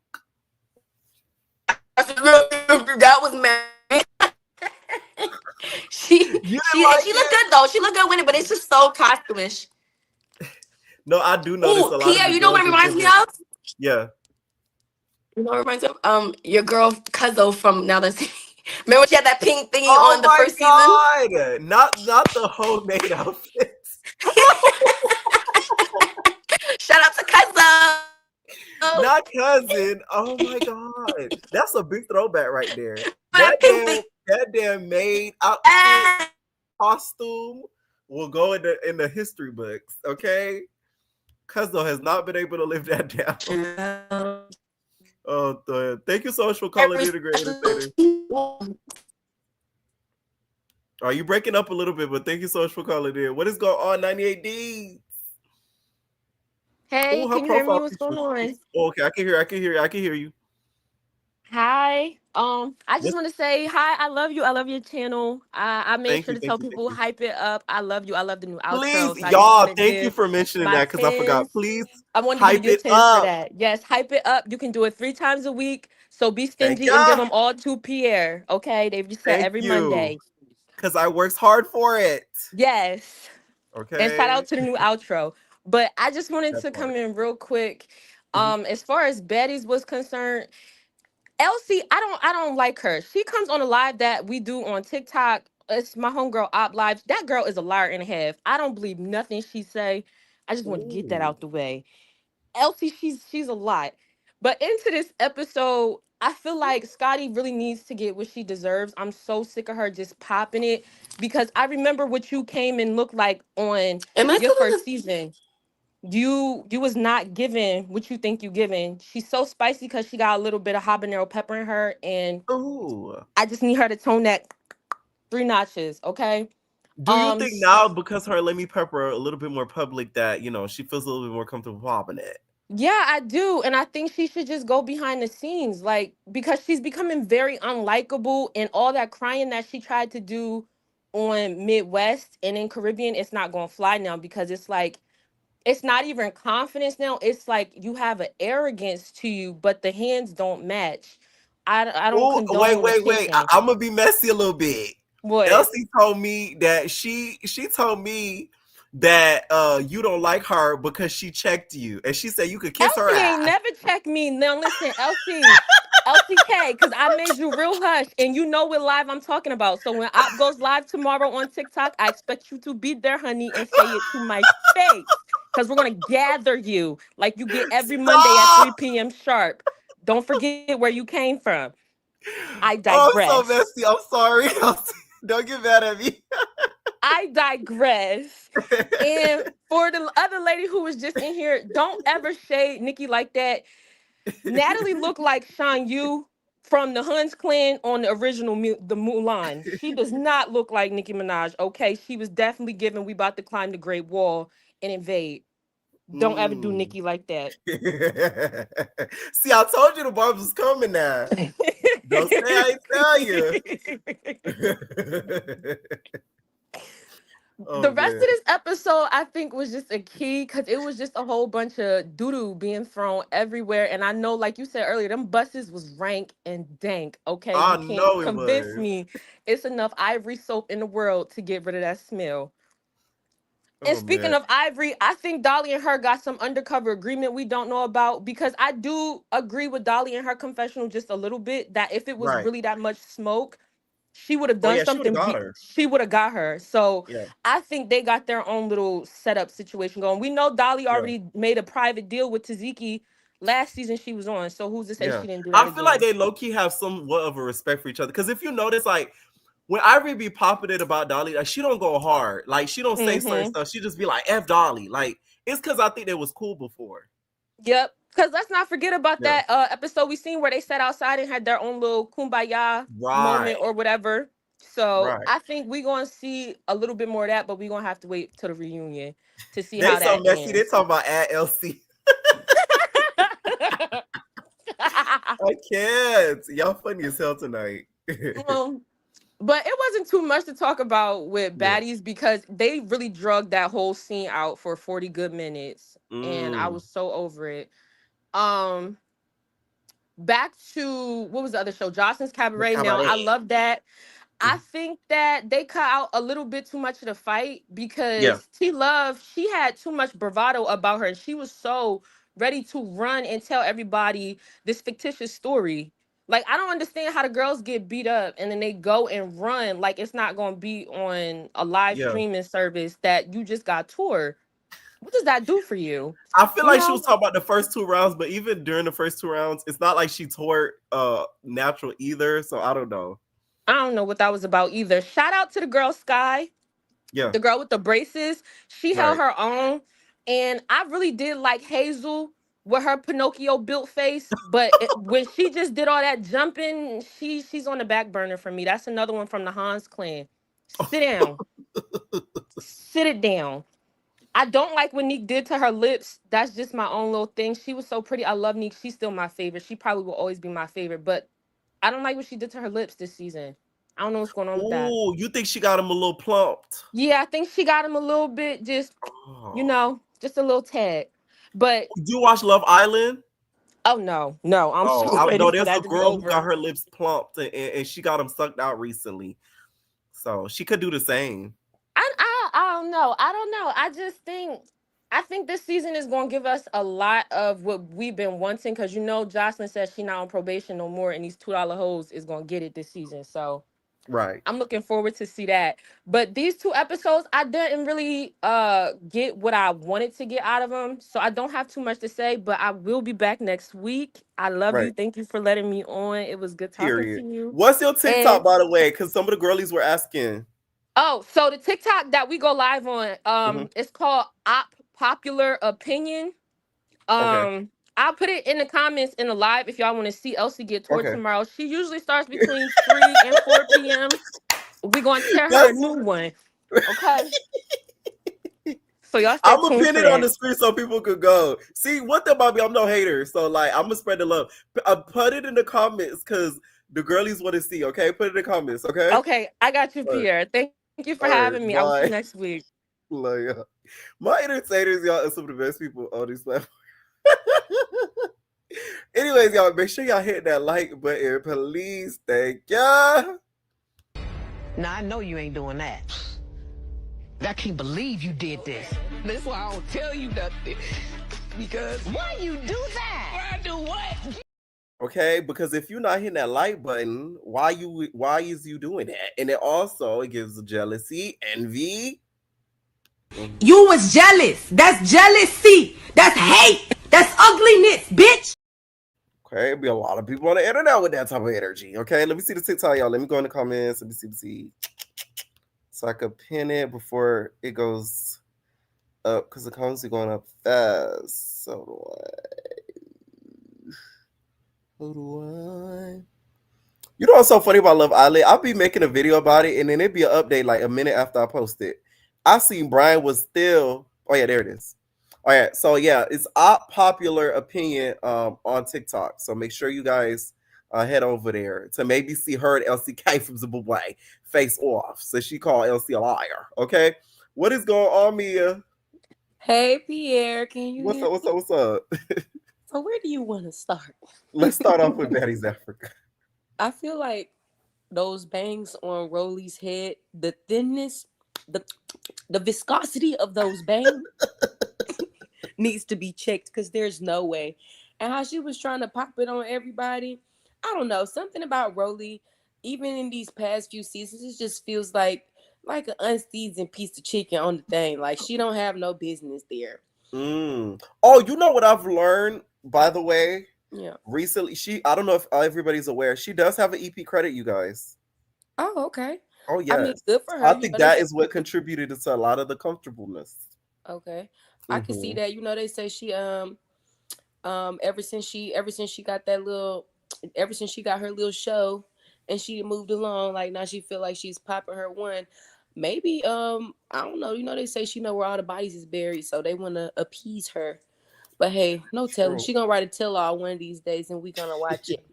That was mad. she looked good though. She looked good with it, but it's just so costumish. No, I do notice a lot. Pierre, you know what it reminds me of? Yeah. You know what it reminds me of? Your girl Cuzzo from Now That's Remember she had that pink thingy on the first season? Not the homemade outfits. Shout out to Cuzzo. Not cousin. Oh my god. That's a big throwback right there. That damn maid outfit costume will go in the history books, okay? Cuzzo has not been able to live that down. Oh, thank you so much for calling in, the great entertainer. Are you breaking up a little bit? But thank you so much for calling in. What is going on, 98D? Hey, Oh, her can you hear me? profile What's picture going was on? okay. I can hear. I can hear. I can hear you. Hi. I just Yes, want to say hi. I love you. I love your channel. I made thank sure you. to Thank tell you. Thank people you. hype it up. I love you. I love the new Please, outro. So I just want y'all, to thank you give for mentioning my that because I forgot. 10s. Please I want to give you hype your it 10s for up. that. Yes, hype it up. You can do it 3 times a week. So be Thank stingy and give ya. them all to Pierre. Okay, they've just said Thank every you. Monday. Because I works hard for it. Yes. And shout out Okay. to the new outro. But I just wanted That to come part. in real quick. Mhm. As far as Betty's was concerned, Elsie, I don't like her. She comes on a live that we do on TikTok. It's my homegirl Op Live. That girl is a liar and a half. I don't believe nothing she say. I just want to get that Ooh. out the way. Elsie, she's a lot. But into this episode, I feel like Scotty really needs to get what she deserves. I'm so sick of her just popping it because I remember what you came and looked like on Am I Am I your still first in season. You was not given what you think you given. She's so spicy because she got a little bit of habanero pepper in her, and Ooh. I just need her to tone that 3 notches, okay? Do you think S- now because her Let Me Pepper a little bit more public that she feels a little bit more comfortable popping it? yeah, I do, and I think she should just go behind the scenes, like because she's becoming very unlikable, and all that crying that she tried to do on Midwest and in Caribbean, it's not gonna fly now because it's like it's not even confidence now. It's like you have an arrogance to you, but the hands don't match. I don't Oh, wait, condone wait, wait. attention. I'm gonna be messy a little bit. What? Elsie told me that she told me that you don't like her because she checked you, and she said you could kiss her Elsie ain't ass. never checked me. Now listen, LCK, because I made you real hush, and you know what live I'm talking about. So when Op goes live tomorrow on TikTok, I expect you to be there, honey, and say it to my face. Because we're gonna gather you like you get every Monday at Stop! 3 p.m. sharp. Don't forget where you came from. I Oh, I'm so digress. messy. I'm sorry. Don't get mad at me. I digress. And for the other lady who was just in here, don't ever shade Nikki like that. Natalie looked like Shan Yu from the Huns clan on the original the Mulan. She does not look like Nicki Minaj. Okay, she was definitely given we about to climb the Great Wall and invade. Don't ever do Mm. Nikki like that. See, I told you the barbs was coming now. Don't say I ain't tell you. The Oh rest of man. this episode, I think, was just a key because it was just a whole bunch of doo doo being thrown everywhere. And I know, like you said earlier, them buses was rank and dank. Okay, I you can't know it convince was. me it's enough Ivory soap in the world to get rid of that smell. And Oh speaking man. of Ivory, I think Dolly and her got some undercover agreement we don't know about because I do agree with Dolly and her confessional just a little bit that if it was Right. really that much smoke, she would have Oh done yeah, she would have something. got her. She would have got her. So Yeah. I think they got their own little setup situation going. We know Dolly Yeah. already made a private deal with Taziki last season she was on. So who's to say Yeah. she didn't do that I feel like again? they low key have somewhat of a respect for each other. Because if you notice, like when Ivory be popping it about Dolly, like she don't go hard. Like she don't say certain Mm-hmm. stuff. She just be like F Dolly. Like it's because I think they was cool before. Yep. Because let's not forget about Yeah. that episode we seen where they sat outside and had their own little kumbaya Right. moment or whatever. So Right. I think we're going to see a little bit more of that, but we're going to have to wait till the reunion to see They how so that messy. They ends. talk about at LC. I can't. Y'all funny as hell tonight. um, but it wasn't too much to talk about with Yeah. Baddies because they really drugged that whole scene out for 40 good minutes. And I Mm. was so over it. Um, Back to what was the other show? Jocelyn's The Cabaret. Now I cabaret. love that. I Mhm. think that they cut out a little bit too much of the fight Yeah. because T Love, she had too much bravado about her and she was so ready to run and tell everybody this fictitious story. Like, I don't understand how the girls get beat up and then they go and run like it's not going to be on a live Yeah. streaming service that you just got toured. What does that do for you? I feel You like she was know? talking about the first 2 rounds, but even during the first 2 rounds, it's not like she tore natural either. So I don't know. I don't know what that was about either. Shout out to the girl Sky, Yeah. the girl with the braces. She held Right. her own, and I really did like Hazel with her Pinocchio built face. But when she just did all that jumping, she's on the back burner for me. That's another one from the Hans clan. Sit down, sit it down. I don't like what Neek did to her lips. That's just my own little thing. She was so pretty. I love Neek. She's still my favorite. She probably will always be my favorite. But I don't like what she did to her lips this season. I don't know what's going on with that. Oh, you think she got him a little plumped? Yeah, I think she got him a little bit, just just a little tad. But do you watch Love Island? Oh no, I'm so ready for there's that a to be girl who over. got her lips plumped and she got them sucked out recently, so she could do the same. I don't know. I think this season is going to give us a lot of what we've been wanting, because Joseline says she's not on probation no more, and these $2 hoes is going to get it this season. So right, I'm looking forward to see that. But these 2 episodes, I didn't really get what I wanted to get out of them, so I don't have too much to say. But I will be back next week. I love you. Thank you for letting me on. It was good talking to you. What's your TikTok, by the way? Because some of the girlies were asking. Oh, so the TikTok that we go live on, it's called Popular Opinion. I'll put it in the comments in the live if y'all want to see Elsie get toured tomorrow. She usually starts between 3 and 4 p.m. We're going to tell her a new one. Okay. So y'all stay I'm gonna tuned pin for it on that. the screen so people could go. See, what the Bobby, I'm no hater. So like I'm gonna spread the love. Put it in the comments because the girlies want to see, okay? Put it in the comments, okay? Okay, I got you, Pierre. Thank you for having me. I'll see you next week. Love y'all. My entertainers, y'all, are some of the best people on this platform. Anyways, y'all, make sure y'all hit that like button, please. Thank ya. Now I know you ain't doing that. I can't believe you did this. That's why I don't tell you nothing. Because why you do that? Why I do what? Okay, because if you're not hitting that like button, why is you doing that? And it also gives jealousy, envy. You was jealous. That's jealousy. That's hate. That's ugliness, bitch. Okay, be a lot of people on the internet with that type of energy. Okay, let me see the TikTok, y'all. Let me go in the comments. Let me see. So I could pin it before it goes up because the comments are going up fast. So how do I? You know what's so funny about Love Island? I'll be making a video about it, and then it'd be an update like a minute after I post it. I seen Brian was still. Oh yeah, there it is. All right, so yeah, it's a popular opinion on TikTok. So make sure you guys head over there to maybe see her and LCK from Zimbabwe face off. So she called LC a liar. Okay, what is going on, Mia? Hey Pierre, can you? What's up? So where do you want to start? Let's start off with Baddies Africa. I feel like those bangs on Rolly's head, the thinness, the viscosity of those bangs needs to be checked because there's no way. And how she was trying to pop it on everybody, I don't know, something about Rolly, even in these past few seasons, it just feels like an unseasoned piece of chicken on the thing. Like she don't have no business there. Oh, you know what I've learned, by the way? Yeah. Recently, I don't know if everybody's aware, she does have an EP credit, you guys. Oh, okay. Oh, yeah. I mean, good for her. I think that is what contributed to a lot of the comfortableness. Okay. I can see that. They say she ever since she got ever since she got her little show and she moved along, like now she feel like she's popping her one. Maybe I don't know. They say she know where all the bodies is buried, so they want to appease her. But hey, no telling. She gonna write a tell-all one of these days, and we gonna watch it.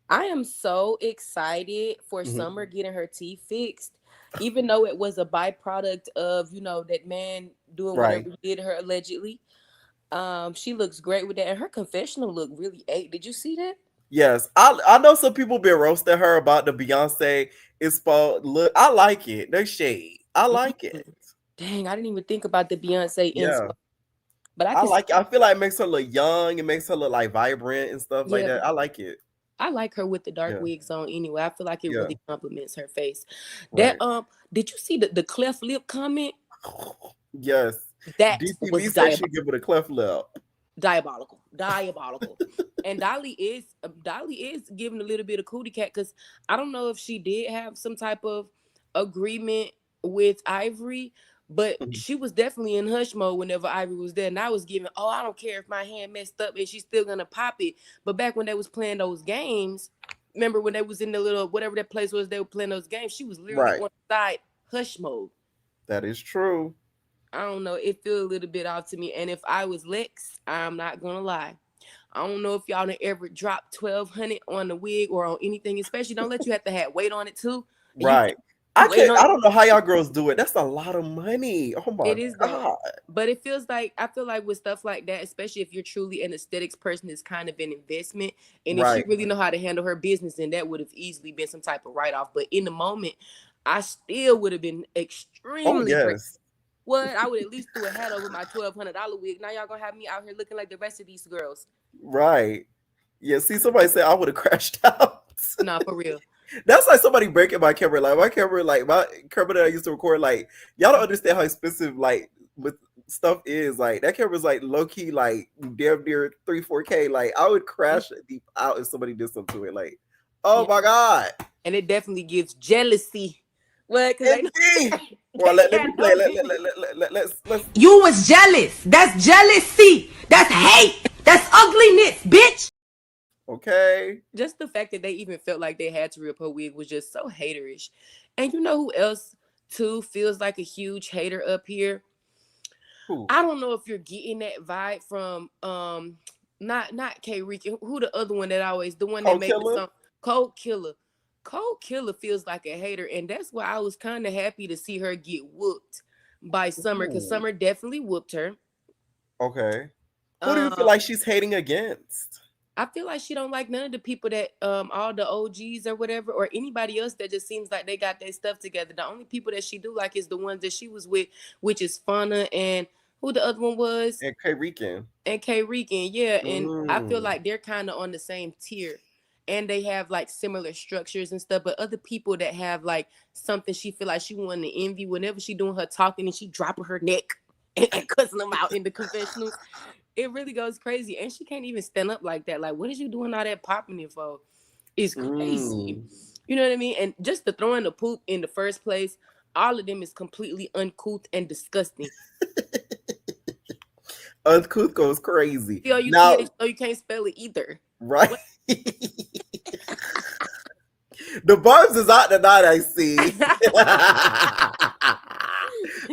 I am so excited for Summer getting her teeth fixed, even though it was a byproduct of that man doing whatever he did to her allegedly. She looks great with that, and her confessional look really ate. Did you see that? Yes, I know some people been roasting her about the Beyonce inspo look. I like it. No shade. I like it. Dang, I didn't even think about the Beyonce inspo. But I like it. I feel like it makes her look young. It makes her look like vibrant and stuff like that. I like it. I like her with the dark wigs on anyway. I feel like it really compliments her face. That did you see the cleft lip comment? Yes. That DTV was said she give it a cleft lip. Diabolical. And Dolly is giving a little bit of cootie cat because I don't know if she did have some type of agreement with Ivory, but she was definitely in hush mode whenever Ivory was there. And I was giving, I don't care if my hand messed up and she's still gonna pop it. But back when they was playing those games, remember when they was in the little whatever that place was, they were playing those games, she was literally on the side hush mode. That is true. I don't know. It feels a little bit off to me. And if I was Lex, I'm not gonna lie. I don't know if y'all done ever dropped 1,200 on the wig or on anything, especially don't let you have to have weight on it too. And Right. I don't know how y'all girls do it. That's a lot of money. Oh my It is God. though. But it feels like, I feel like with stuff like that, especially if you're truly an aesthetics person, it's kind of an investment. And if she Right. really know how to handle her business, then that would have easily been some type of write-off. But in the moment, I still would have been Oh extremely yes. What? I would at least do a hat over my $1,200 wig. Now y'all gonna have me out here looking like the rest of these girls. Right. Yeah, see, somebody said I would have crashed out. Nah, for real. That's like somebody breaking my camera. Like my camera that I used to record, like, y'all don't understand how expensive like with stuff is. Like that camera's like low key, like damn near 3-4K. Like I would crash deep out if somebody did something to it. Like, oh my God. And it definitely gives jealousy. What? Well, let me play. Let's. You was jealous. That's jealousy. That's hate. That's ugliness, bitch. Okay. Just the fact that they even felt like they had to rip her wig was just so haterish. And you know who else too feels like a huge hater up here? Who? I don't know if you're getting that vibe from not K Ricky. Who the other one that always the one that made the song Cold Killer. Cold Killer feels like a hater, and that's why I was kind of happy to see her get whooped by Summer, because Summer definitely whooped her. Okay. Who do you feel like she's hating against? I feel like she don't like none of the people that all the OGs or whatever, or anybody else that just seems like they got their stuff together. The only people that she do like is the ones that she was with, which is Fauna and who the other one was? And K Rican. Yeah. And I feel like they're kind of on the same tier. And they have like similar structures and stuff, but other people that have like something she feel like she wanted to envy whenever she doing her talking and she dropping her neck and cussing them out in the confessionals, it really goes crazy. And she can't even stand up like that. Like, what is you doing all that popping it for? It's crazy. You know what I mean? And just the throwing the poop in the first place, all of them is completely uncouth and disgusting. Uncouth goes crazy. Yo, you can't spell it either. Right. The barbs is out tonight, I see.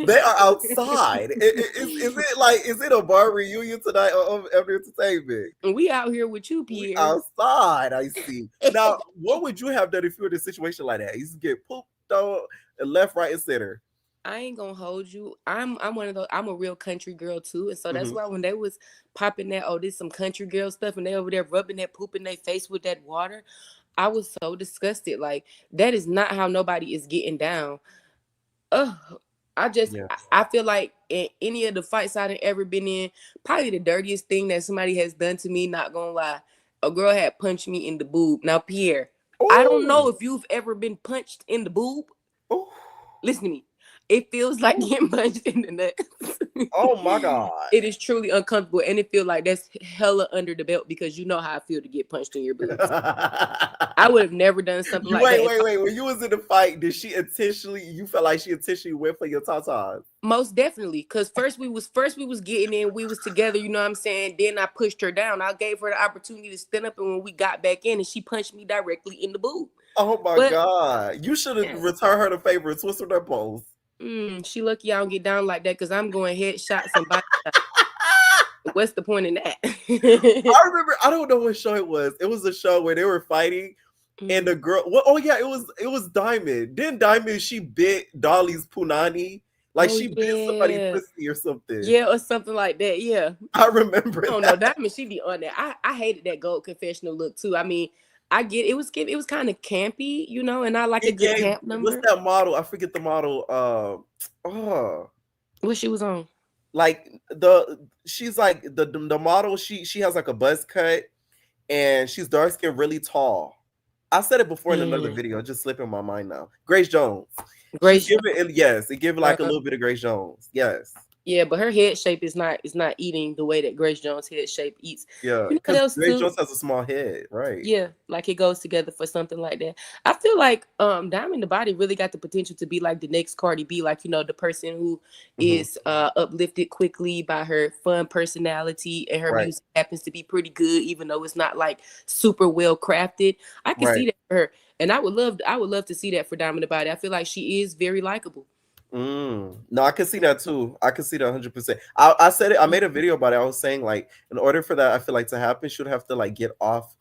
They are outside. Is it a bar reunion tonight or every entertainment? We out here with you, Pierre. Outside, I see. Now, what would you have done if you were in a situation like that? You just get pooped on left, right, and center. I ain't gonna hold you. I'm one of those. I'm a real country girl too, and so that's why when they was popping that, this some country girl stuff, and they over there rubbing that poop in their face with that water, I was so disgusted. Like, that is not how nobody is getting down. I feel like in any of the fights I've ever been in, probably the dirtiest thing that somebody has done to me, not gonna lie, a girl had punched me in the boob. Now, Pierre, I don't know if you've ever been punched in the boob. Listen to me. It feels like getting punched in the nuts. Oh my God. It is truly uncomfortable, and it feels like that's hella under the belt, because you know how I feel to get punched in your boobs. I would have never done something like that. Wait. When you was in the fight, you felt like she intentionally went for your tatas? Most definitely. Because first we was getting in, we was together, you know what I'm saying? Then I pushed her down. I gave her the opportunity to stand up, and when we got back in, and she punched me directly in the boob. Oh my God. You should have returned her the favor and twisted her pose. She lucky I don't get down like that, because I'm going headshots and body shots. What's the point in that? I remember, I don't know what show it was. It was a show where they were fighting, and the girl, it was Diamond. Then Diamond, she bit Dolly's punani. Like she bit somebody's pussy or something. Yeah, or something like that. Yeah. I remember. Oh no, Diamond, she be on that. I hated that gold confessional look too. I mean, I get it was kind of campy, you know, and I like a good camp number. What's that model? I forget the model. What she was on? Like she's like the model. She has like a buzz cut, and she's dark skin, really tall. I said it before in another video, just slipping my mind now. Grace Jones. It give like a little bit of Grace Jones. Yes. Yeah, but her head shape is not eating the way that Grace Jones' head shape eats. Yeah, because Grace Jones has a small head, right? Yeah, like it goes together for something like that. I feel like Diamond the Body really got the potential to be like the next Cardi B, like, you know, the person who is uplifted quickly by her fun personality, and her music happens to be pretty good, even though it's not like super well crafted. I can see that for her, and I would love to see that for Diamond the Body. I feel like she is very likable. No, I can see that too. I can see that 100%. I said it. I made a video about it. I was saying like, in order for that, I feel like to happen, she'd have to like get off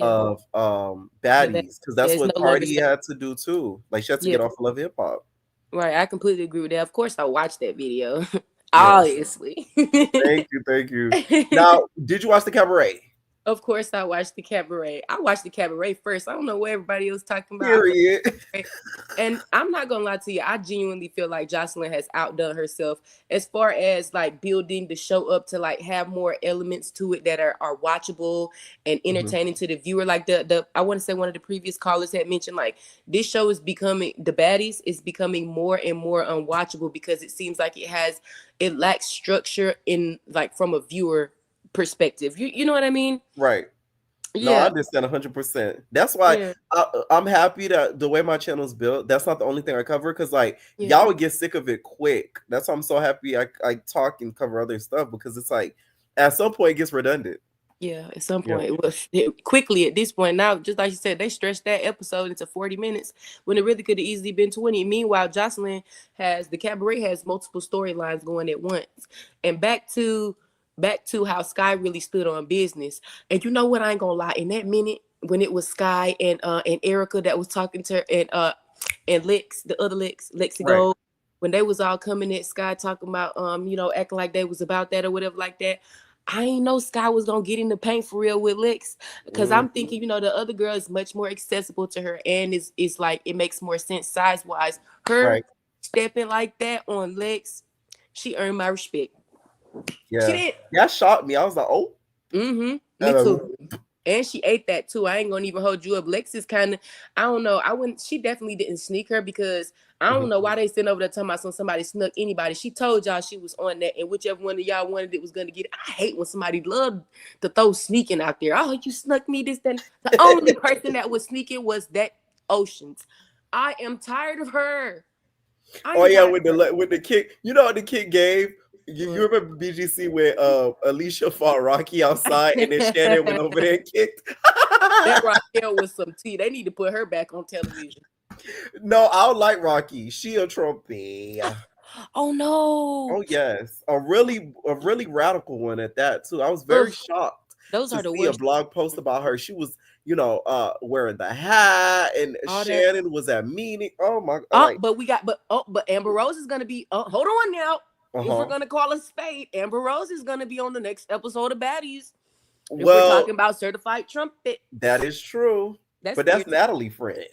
of Baddies, because that's it's what no longer Cardi had to do too. Like she had to get off Love Hip Hop. Right, I completely agree with that. Of course, I watched that video. Yes. Obviously. Thank you. Now, did you watch the Cabaret? Of course, I watched the Cabaret. I watched the Cabaret first. I don't know what everybody else talking about. Period. And I'm not gonna lie to you, I genuinely feel like Joseline has outdone herself as far as like building the show up to like have more elements to it that are watchable and entertaining to the viewer. Like the I want to say one of the previous callers had mentioned like this show is becoming, the Baddies is becoming more and more unwatchable because it seems like it lacks structure in like from a viewer perspective. You know what I mean? Right. Yeah. No, I understand 100%. That's why I'm happy that the way my channel's built, that's not the only thing I cover, because like y'all would get sick of it quick. That's why I'm so happy I talk and cover other stuff, because it's like at some point it gets redundant. Yeah, at some point it was quickly at this point. Now, just like you said, they stretched that episode into 40 minutes when it really could have easily been 20. Meanwhile, Joseline the Cabaret has multiple storylines going at once. And back to how Sky really stood on business. And you know what? I ain't gonna lie. In that minute when it was Sky and Erica that was talking to her, and Lex, the other Lexi Gold, when they was all coming at Sky talking about acting like they was about that or whatever like that. I ain't know Sky was gonna get in the paint for real with Lex, because I'm thinking, the other girl is much more accessible to her, and it's like it makes more sense size wise. Her stepping like that on Lex, she earned my respect. Yeah, she did. That shocked me. I was like, oh, me too. And she ate that too. I ain't gonna even hold you up. Lex is kind of, I don't know. She definitely didn't sneak her, because I don't know why they sitting over there talking about somebody snuck anybody. She told y'all she was on that, and whichever one of y'all wanted it was gonna get it. I hate when somebody loved to throw sneaking out there. Oh, you snuck me this, then. The only person that was sneaking was that Oceans. I am tired of her. With the kick, what the kick gave? You remember BGC where Alicia fought Rocky outside and then Shannon went over there and kicked? That Raquel was some tea. They need to put her back on television. No, I don't like Rocky. She a Trumpy. Oh no. Oh yes, a really radical one at that too. I was very shocked. Those are the worst. A blog post about her. She was, wearing the hat, and all Shannon was at meeting. Oh my God! But Amber Rose is gonna be. Hold on now. If we're gonna call a spade, Amber Rose is gonna be on the next episode of Baddies. If we're talking about certified trumpet. That is true. That's Natalie Friend.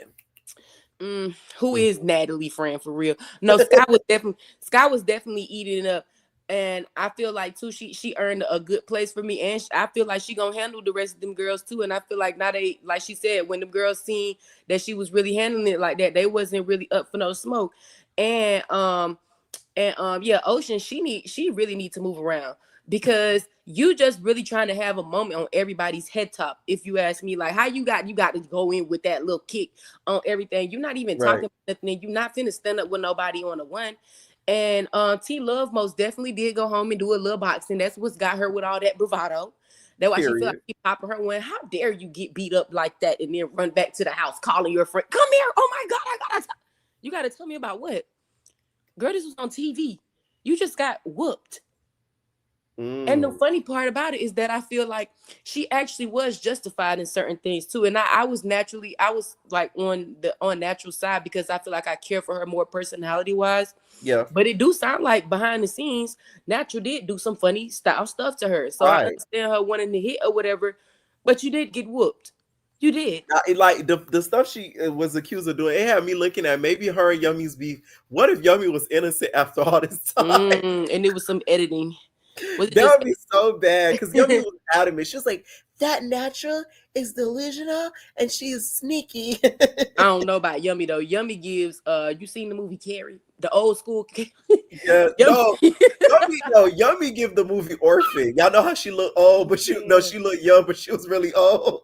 Who is Natalie Friend for real? No, Sky was definitely eating it up. And I feel like too, she earned a good place for me, and I feel like she gonna handle the rest of them girls too. And I feel like now they, like she said, when the girls seen that she was really handling it like that, they wasn't really up for no smoke. And Ocean, she really need to move around, because you just really trying to have a moment on everybody's head top. If you ask me, like how you got to go in with that little kick on everything. You're not even talking about nothing. You're not finna stand up with nobody on the one. And T Love most definitely did go home and do a little boxing. That's what's got her with all that bravado. That's why she feel like she popping her one. How dare you get beat up like that and then run back to the house calling your friend, come here. Oh my God, you gotta tell me about what? Girl, this was on TV. You just got whooped. And the funny part about it is that I feel like she actually was justified in certain things too. And I was like on the natural side, because I feel like I care for her more personality wise. Yeah. But it do sound like behind the scenes, Natural did do some funny style stuff to her. So I understand her wanting to hit or whatever, but you did get whooped. You did. Like the stuff she was accused of doing, it had me looking at maybe her and Yummy's beef. What if Yummy was innocent after all this time? And it was some editing. That would be so bad, because Yummy was adamant. She was like, that Natural is delusional and she's sneaky. I don't know about Yummy though. Yummy gives you seen the movie Carrie? The old school. Yeah, Yummy give the movie Orphan. Y'all know how she looked old, but she looked young, but she was really old.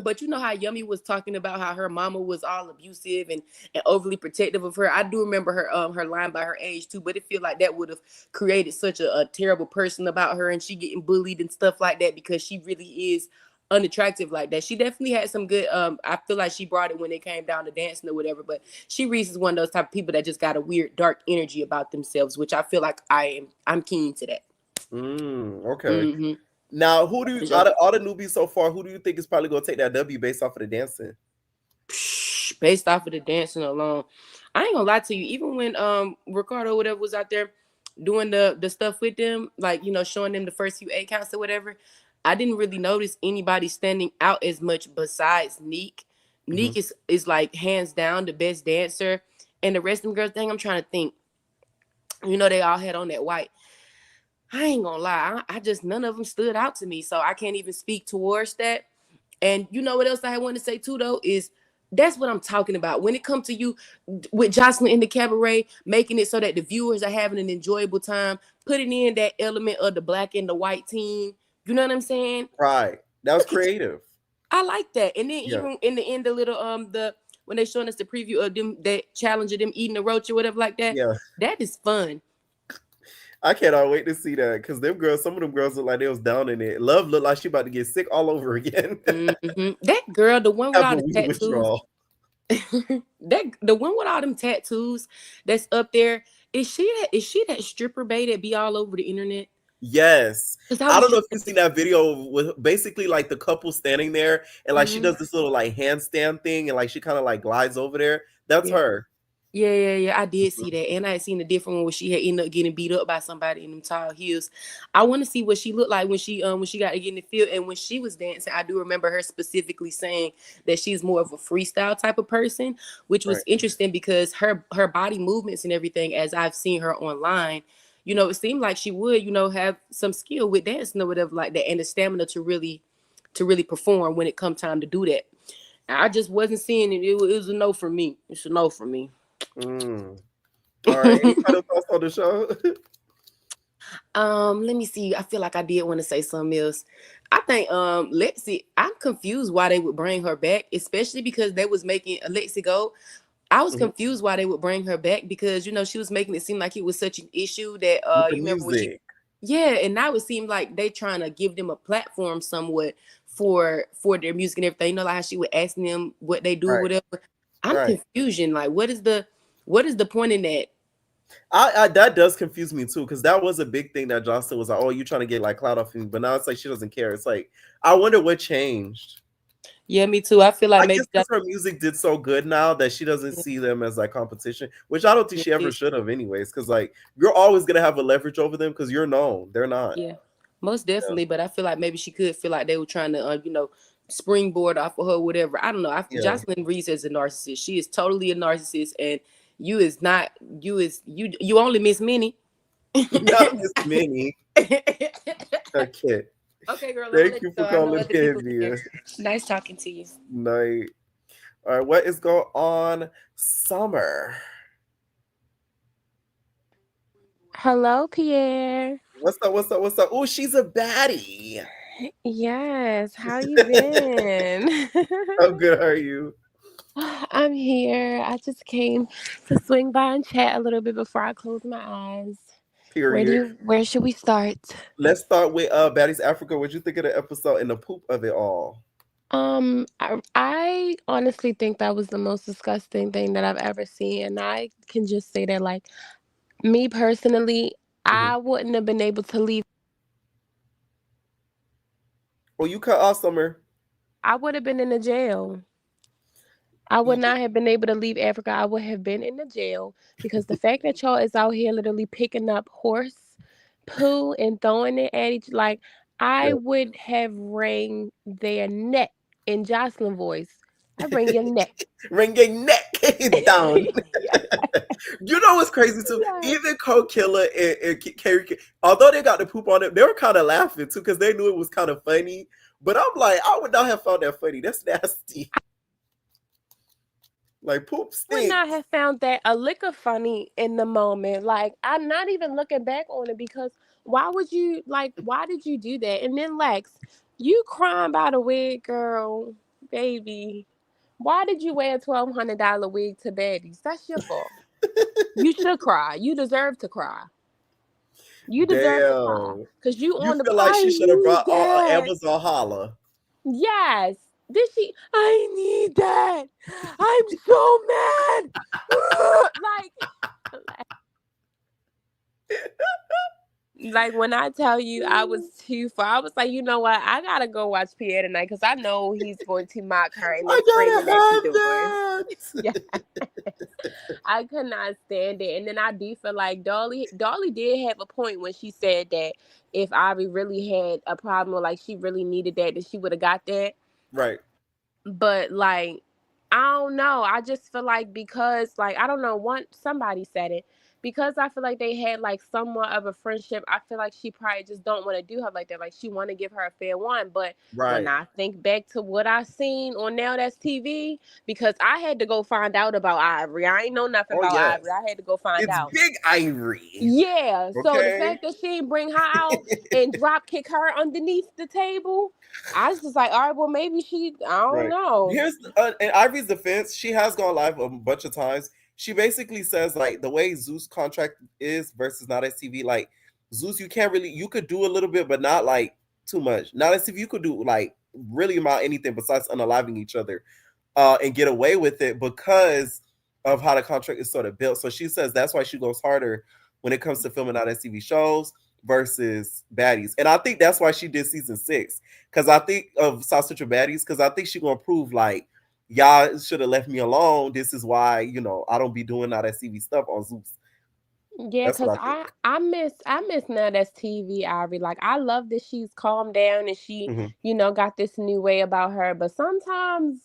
But you know how Yummy was talking about how her mama was all abusive and overly protective of her. I do remember her line by her age too, but it feel like that would have created such a terrible person about her, and she getting bullied and stuff like that, because she really is unattractive like that. She definitely had some good I feel like she brought it when it came down to dancing or whatever, but she Reese is one of those type of people that just got a weird dark energy about themselves, which I feel like I'm keen to that. Okay. Mm-hmm. Now, who do you, out of all the newbies so far, who do you think is probably gonna take that W based off of the dancing? Based off of the dancing alone, I ain't gonna lie to you. Even when Ricardo whatever was out there doing the stuff with them, like, you know, showing them the first few A counts or whatever, I didn't really notice anybody standing out as much besides Neek. Neek is like hands down the best dancer, and the rest of them girls thing. I'm trying to think. You know, they all had on that white. I ain't gonna lie, I just none of them stood out to me, so I can't even speak towards that. And you know what else I want to say too, though, is that's what I'm talking about. When it comes to you with Joseline in the cabaret, making it so that the viewers are having an enjoyable time, putting in that element of the black and the white team. You know what I'm saying? Right. That was creative. I like that. And then even in the end, the little when they showing us the preview of them, that challenge of them eating the roach or whatever like that. Yeah. That is fun. I cannot wait to see that, because them girls, some of them girls look like they was down in it. Love looked like she about to get sick all over again. That girl, the one with all the tattoos, the one with all them tattoos that's up there, is she that stripper bae that be all over the internet? Yes. I don't know if you've seen that video with basically like the couple standing there and like she does this little like handstand thing and like she kind of like glides over there. That's her. Yeah. I did see that. And I had seen a different one where she had ended up getting beat up by somebody in them tall heels. I want to see what she looked like when she got to get in the field. And when she was dancing, I do remember her specifically saying that she's more of a freestyle type of person, which was interesting because her body movements and everything, as I've seen her online, you know, it seemed like she would, you know, have some skill with dancing or whatever like that, and the stamina to really perform when it come time to do that. I just wasn't seeing it. It was a no for me. It's a no for me. All right. Any final thoughts on the show? Let me see. I feel like I did want to say something else. I think Lexi, I'm confused why they would bring her back, especially because they was making Lexi go. I was confused why they would bring her back because, you know, she was making it seem like it was such an issue that you remember when she, and now it seemed like they trying to give them a platform somewhat for their music and everything. You know, like how she would ask them what they do, whatever. I'm confusion. Like, what is the point in that? I that does confuse me too, because that was a big thing that Joseline was like, "Oh, you trying to get like clout off me?" But now it's like she doesn't care. It's like, I wonder what changed. Yeah, me too. I feel like maybe her music did so good now that she doesn't see them as like competition, which I don't think she ever should have, anyways. Because like you're always gonna have a leverage over them because you're known. They're not. Yeah, most definitely. Yeah. But I feel like maybe she could feel like they were trying to, you know, springboard off of her, whatever. I don't know. Joseline Reese is a narcissist. She is totally a narcissist, and you is not. You only miss Minnie. Not miss Minnie. Okay. Okay, girl. Thank you for calling in. Nice talking to you. Night. All right, what is going on, Summer? Hello, Pierre. What's up? Oh, she's a baddie. Yes. How you been? I'm good. How are you? I'm here. I just came to swing by and chat a little bit before I close my eyes. Period. Where should we start? Let's start with Baddies Africa. What'd you think of the episode and the poop of it all? I honestly think that was the most disgusting thing that I've ever seen. And I can just say that, like, me personally, I wouldn't have been able to leave. Well, you cut off, Summer. I would have been in the jail. I would not have been able to leave Africa. I would have been in the jail because the fact that y'all is out here literally picking up horse poo and throwing it at each, like, I would have wring their neck in Joseline voice. I wring your neck. Wring your neck down. You know what's crazy too? Even Co-Killer and Carrie, although they got the poop on it, they were kind of laughing too because they knew it was kind of funny. But I'm like, I would not have found that funny. That's nasty. Like, poop stinks. I would not have found that a liquor funny in the moment. Like, I'm not even looking back on it because why did you do that? And then Lex, you crying about a wig, girl, baby. Why did you wear a $1,200 wig to Baddies? That's your fault. You should cry. You deserve to cry. You deserve to cry. Because you on the feel like she should have brought Amazon holla. Yes. Did she? I need that. I'm so mad. like when I tell you I was too far, I was like, you know what? I gotta go watch Pierre tonight because I know he's going to mock her and then screaming at the door. Yeah. I could not stand it. And then I do feel like Dolly did have a point when she said that if Ivy really had a problem or like she really needed that she would have got that. Right. But like, I don't know. I just feel like because like I don't know, somebody said it. Because I feel like they had like somewhat of a friendship, I feel like she probably just don't want to do her like that. Like she want to give her a fair one. But when Right. I think back to what I seen on Now That's TV, because I had to go find out about Ivory. I ain't know nothing about yes. Ivory. I had to go find It's out. Big Ivory. Yeah. So the Okay. fact that she didn't bring her out and drop kick her underneath the table, I was just like, all right, well maybe I don't know. Here's in Ivory's defense, she has gone live a bunch of times. She basically says like the way Zeus contract is versus Not STV, like Zeus, you could do a little bit, but not like too much. Not STV, you could do like really about anything besides unaliving each other, and get away with it because of how the contract is sort of built. So she says that's why she goes harder when it comes to filming Not STV shows versus Baddies. And I think that's why she did season 6. Because I think of South Central Baddies, because I think she's gonna prove like y'all should have left me alone. This is why, I don't be doing all that CV stuff on Zeus. Yeah, because I miss Now That's TV, Ivory. Like I love that she's calmed down and she, got this new way about her. But sometimes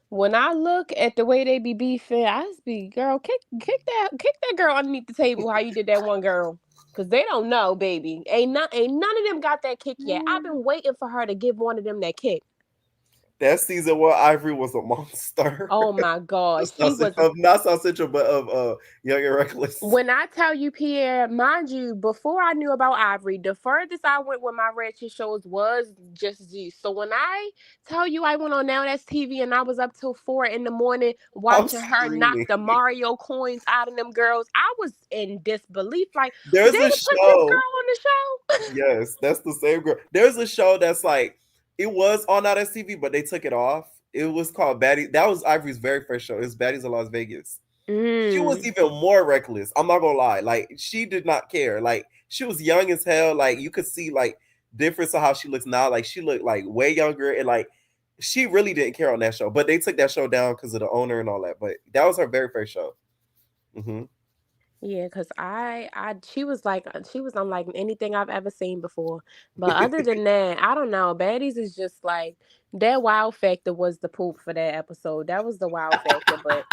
when I look at the way they be beefing, I just be, girl, kick that girl underneath the table how you did that one girl. Cause they don't know, baby. Ain't none of them got that kick yet. I've been waiting for her to give one of them that kick. That season where Ivory was a monster. Oh my God. She was not South Central, but of Young and Reckless. When I tell you, Pierre, mind you, before I knew about Ivory, the furthest I went with my ratchet shows was just Zeus. So when I tell you I went on Now That's TV and I was up till 4 in the morning watching her knock the Mario coins out of them girls, I was in disbelief. Like, there's they a put show. This girl on the show? Yes, that's the same girl. There's a show that's like, it was on Now That's TV, but they took it off. It was called Baddies. That was Ivory's very first show. It was Baddies in Las Vegas. She was even more reckless. I'm not gonna lie. Like, she did not care. Like, she was young as hell. Like, you could see like difference of how she looks now. Like, she looked like way younger, and like she really didn't care on that show. But they took that show down because of the owner and all that. But that was her very first show. Yeah, because she was unlike anything I've ever seen before. But other than that, I don't know. Baddies is just like, that wow factor was the poop for that episode. That was the wow factor. But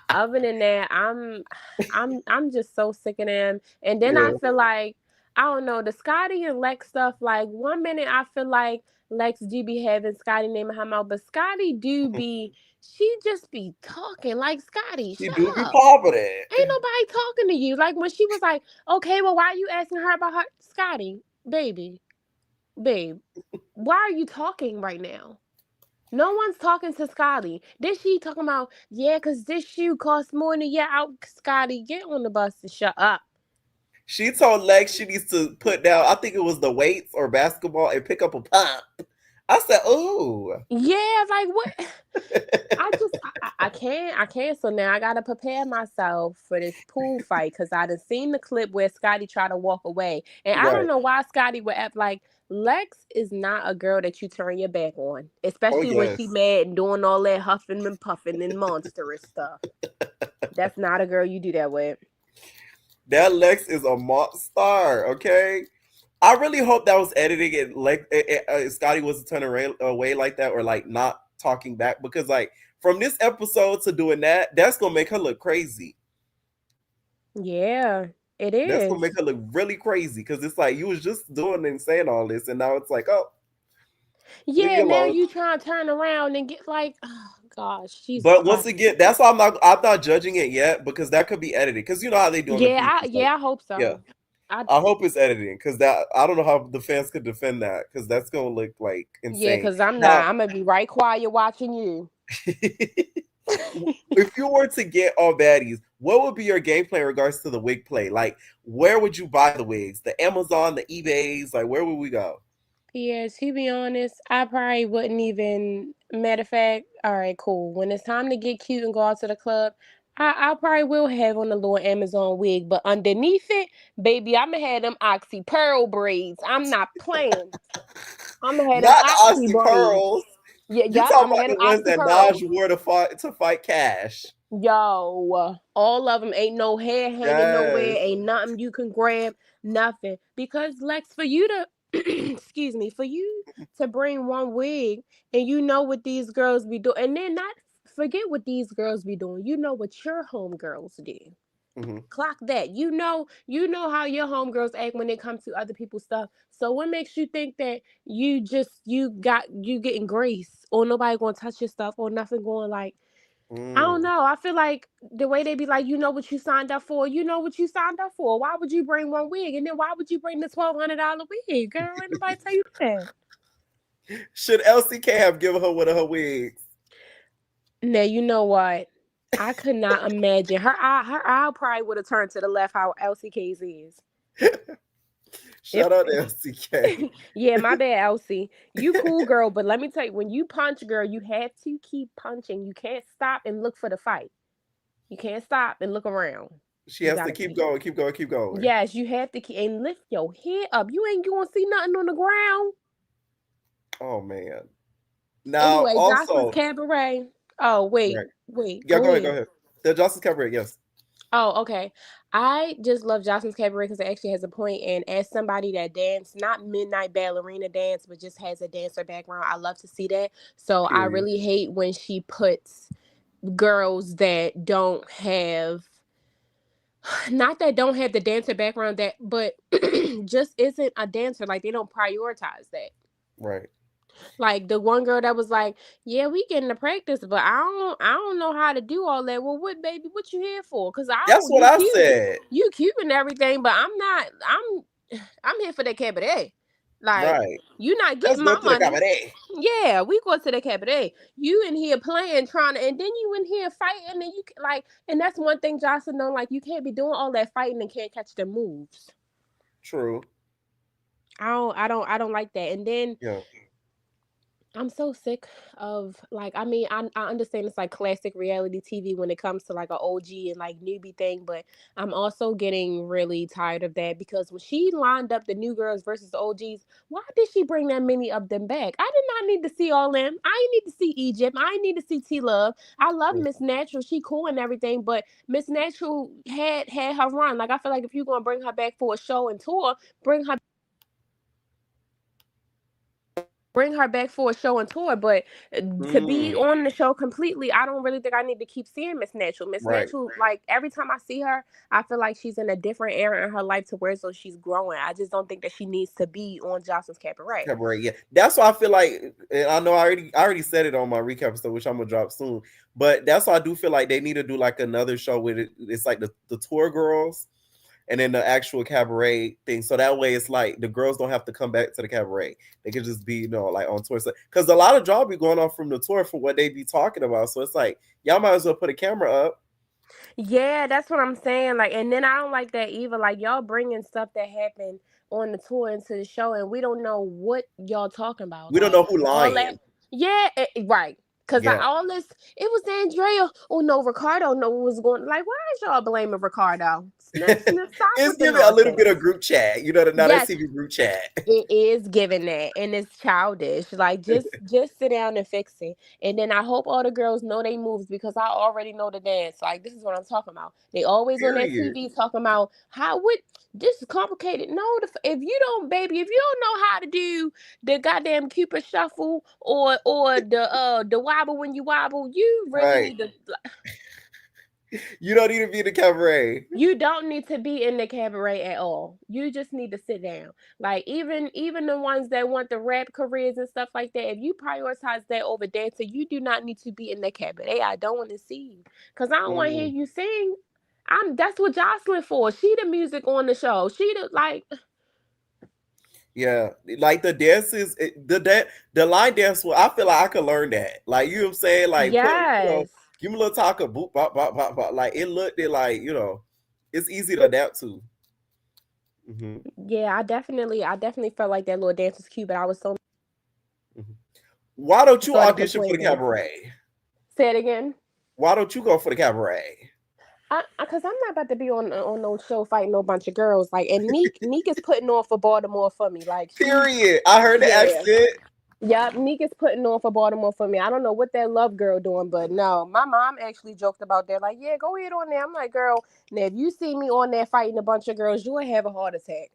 other than that, I'm just so sick of them. And then I feel like, I don't know, the Scotty and Lex stuff, like 1 minute I feel like Lex do be having Scotty naming her mouth, but Scotty do be, she just be talking like, Scotty, She shut do up. be popping it. Ain't nobody talking to you. Like when she was like, okay, well, why are you asking her about her? Scotty, babe, why are you talking right now? No one's talking to Scotty. Then she talking about, yeah, because this shoe costs more than your out. Scotty, get on the bus and shut up. She told Lex she needs to put down, I think it was the weights or basketball, and pick up a pump. I said, ooh. Yeah, like what? I can't. So now I gotta prepare myself for this pool fight because I done seen the clip where Scotty tried to walk away. And I don't know why Scotty would act like, Lex is not a girl that you turn your back on. Especially when she mad and doing all that huffing and puffing and monstrous stuff. That's not a girl you do that with. That Lex is a monster, okay? I really hope that was editing and like Scotty wasn't turning away like that or like not talking back, because like from this episode to doing that's gonna make her look crazy. Yeah, it is. That's gonna make her look really crazy because it's like you was just doing and saying all this, and now it's like, oh, yeah, now you trying to turn around and get like, oh gosh, she's. But once again, that's why I'm not judging it yet, because that could be edited, because you know how they do. I hope so. Yeah. I hope it's editing, because that I don't know how the fans could defend that, because that's gonna look like insane. Yeah, because I'm gonna be right quiet watching you. If you were to get all baddies, what would be your game plan in regards to the wig play? Like, where would you buy the wigs? The Amazon, the eBays? Like, where would we go? Yeah, to be honest, I probably wouldn't even. Matter of fact, all right, cool. When it's time to get cute and go out to the club, I probably will have on a little Amazon wig, but underneath it, baby, I'ma have them oxy pearl braids. I'm not playing. I'ma have them Not the oxy Oxy braids. Pearls. Yeah, You yep, talking I'ma about have the them ones oxy that pearls. Naj wore to fight Cash. Yo, all of them, ain't no hair hanging nowhere, Yes. ain't nothing you can grab, nothing. Because Lex, for you to, excuse me, for you to bring one wig, and you know what these girls be doing, and then not forget what these girls be doing. You know what your homegirls do. Mm-hmm. Clock that. You know how your homegirls act when it comes to other people's stuff. So what makes you think that you getting grace, or nobody gonna touch your stuff, or nothing going like. I don't know. I feel like the way they be like, you know what you signed up for. You know what you signed up for. Why would you bring one wig, and then why would you bring the $1,200 wig, girl? Ain't nobody tell you that. Should LCK have given her one of her wigs? Now you know what? I could not imagine her eye. Her eye probably would have turned to the left. How LCK's is. Shout out to LCK. Yeah, my bad, Elsie. You cool girl, but let me tell you, when you punch, girl, you have to keep punching. You can't stop and look for the fight. You can't stop and look around. She You has to gotta keep keep. going, keep going, keep going. Yes, you have to keep and lift your head up. You ain't gonna see nothing on the ground. Oh man. Now Anyway, Jocelyn's also, Cabaret. Oh, right. wait, Yeah, go go ahead, go ahead. ahead. The Justice Cabaret, yes. Oh, okay. I just love Jocelyn's Cabaret because it actually has a point. And as somebody that dance, not midnight ballerina dance, but just has a dancer background, I love to see that. So I Period. really hate when she puts girls that don't have, not that don't have the dancer background, that but just isn't a dancer. Like they don't prioritize that. Right. Like the one girl that was like, "Yeah, we getting to practice, but I don't know how to do all that." Well, what, baby? What you here for? Cause I That's don't. what I said. You cute and everything, but I'm not. I'm here for that cabaret. Like Right. you not Let's getting go my to the money. cabaret. Yeah, we go to the cabaret. You in here playing, trying to, and then you in here fighting, and like, and that's one thing Jocelyn don't like. You can't be doing all that fighting and can't catch the moves. True. I don't like that. And then Yeah. I'm so sick of like, I mean, I understand it's like classic reality TV when it comes to like a OG and like newbie thing, but I'm also getting really tired of that because when she lined up the new girls versus the OGs, why did she bring that many of them back? I did not need to see all them. I need to see Egypt. I need to see T Love. I love Miss Natural. She cool and everything, but Miss Natural had her run. Like I feel like if you're gonna bring her back for a show and tour, bring her back for a show and tour, but to be on the show completely, I don't really think I need to keep seeing Miss Natural. Miss Right. Natural, like every time I see her, I feel like she's in a different era in her life to where so she's growing. I just don't think that she needs to be on Jocelyn's Cabaret. Cabaret, yeah. That's why I feel like, and I know I already said it on my recap stuff, which I'm gonna drop soon. But that's why I do feel like they need to do like another show with it. It's like the tour girls and then the actual cabaret thing. So that way it's like the girls don't have to come back to the cabaret. They can just be, like on tour. Because a lot of drama be going on from the tour for what they be talking about. So it's like, y'all might as well put a camera up. Yeah, that's what I'm saying. Like, and then I don't like that either. Like, y'all bringing stuff that happened on the tour into the show, and we don't know what y'all talking about. We don't Like, know who all that. lying. Yeah, right. Cause Yeah. all this, it was Andrea. Oh no, Ricardo know what was going. Like, why is y'all blaming Ricardo? Stop It's with the giving a little bit nonsense. of group chat. The Now That Yes, TV group chat. it is giving that, and it's childish. Like, just sit down and fix it. And then I hope all the girls know they moves because I already know the dance. Like, this is what I'm talking about. They always on that Period. TV talking about how what this is complicated. No, if you don't, baby, if you don't know how to do the goddamn Cupid shuffle or the wobble when you wobble, you really Right. need to. You don't need to be in the cabaret. You don't need to be in the cabaret at all. You just need to sit down. Like even the ones that want the rap careers and stuff like that, if you prioritize that over dancing, you do not need to be in the cabaret. I don't want to see you. Cause I don't want to hear you sing. That's what Jocelyn for. She the music on the show. She the like Yeah, like the dances, the line dance. Well, I feel like I could learn that. Like, you know what I'm saying? Like, yes. give me a little talk of boop, bop, bop, bop, bop. Like, it looked it like, it's easy to adapt to. Yeah, I definitely felt like that little dance was cute, but I was so Why don't you started audition for the complaining. Cabaret? Say it again. Why don't you go for the Cabaret? Cause I'm not about to be on no show fighting no bunch of girls. Like, and Neek is putting on for Baltimore for me. Like, Period. I heard the accent. Yep, Neek is putting on for Baltimore for me. I don't know what that love girl doing, but no, my mom actually joked about that. Like, yeah, go ahead on there. I'm like, girl, now if you see me on there fighting a bunch of girls, you will have a heart attack.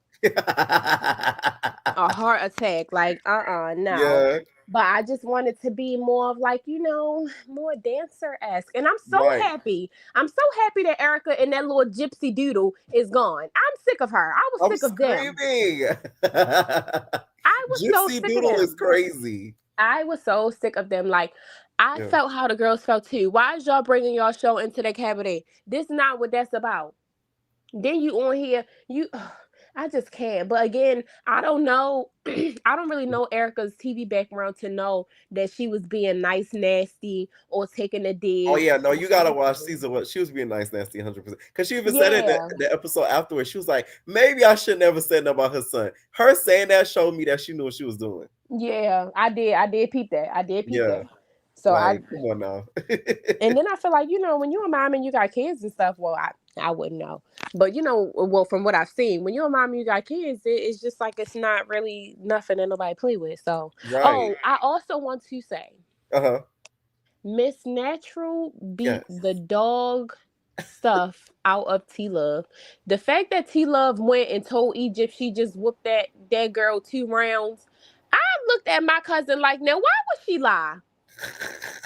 A heart attack. Like, no. Yeah. But I just wanted to be more of like, more dancer-esque. And I'm so happy. I'm so happy that Erica and that little gypsy doodle is gone. I'm sick of her. I was sick of them. I was so Gypsy sick Doodle of them. is crazy. I was so sick of them. Like, I felt how the girls felt too. Why is y'all bringing y'all show into the cabaret? This is not what that's about. Then you on here, I just can't. But again, I don't know. I don't really know Erica's TV background to know that she was being nice, nasty, or taking a dig. Oh yeah, no, you gotta watch season 1. She was being nice, nasty, 100%. Because she even said it in the episode afterwards. She was like, maybe I should never say nothing about her son. Her saying that showed me that she knew what she was doing. Yeah, I did peep that. I did peep that. So like, come on now. And then I feel like, when you're a mom and you got kids and stuff, well, I wouldn't know. But, well, from what I've seen, when you're a mom and you got kids, it's just like it's not really nothing that nobody play with. So, Oh, I also want to say, Miss Natural beat the dog stuff out of T-Love. The fact that T-Love went and told Egypt she just whooped that girl 2 rounds, I looked at my cousin like, now, why would she lie?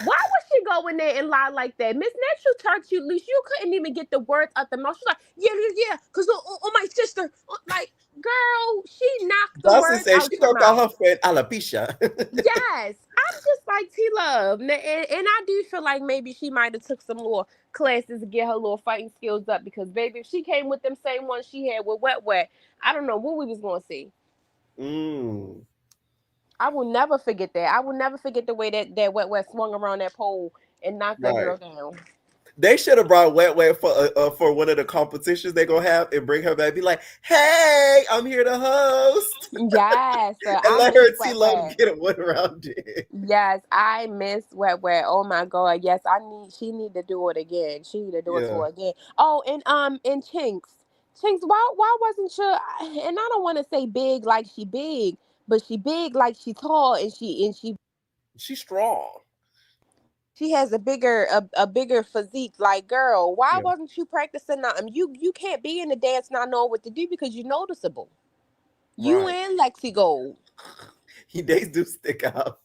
Why would she go in there and lie like that? Miss Natural talked you, at least you couldn't even get the words out the mouth. She's like, yeah, because my sister, like, girl, she knocked the words out she your gonna call her mouth. friend Alopecia. Yes, I'm just like T-Love, and I do feel like maybe she might have took some little classes to get her little fighting skills up, because baby, if she came with them same ones she had with Wet, I don't know what we was gonna see. I will never forget that. I will never forget the way that Wet swung around that pole and knocked that girl down. They should have brought Wet for one of the competitions they gonna have and bring her back. Be like, hey, I'm here to host. Yes, and let her T-Love get one around it. Yes, I miss Wet. Oh my god, yes, she need to do it again. She need to do it to her again. Oh, and Chinks, why wasn't you? And I don't want to say big like she big, but she big like she tall, and she's strong. She has a bigger physique. Like, girl, why wasn't you practicing? You can't be in the dance not knowing what to do because you're noticeable. You and Lexi Gold. They do stick out.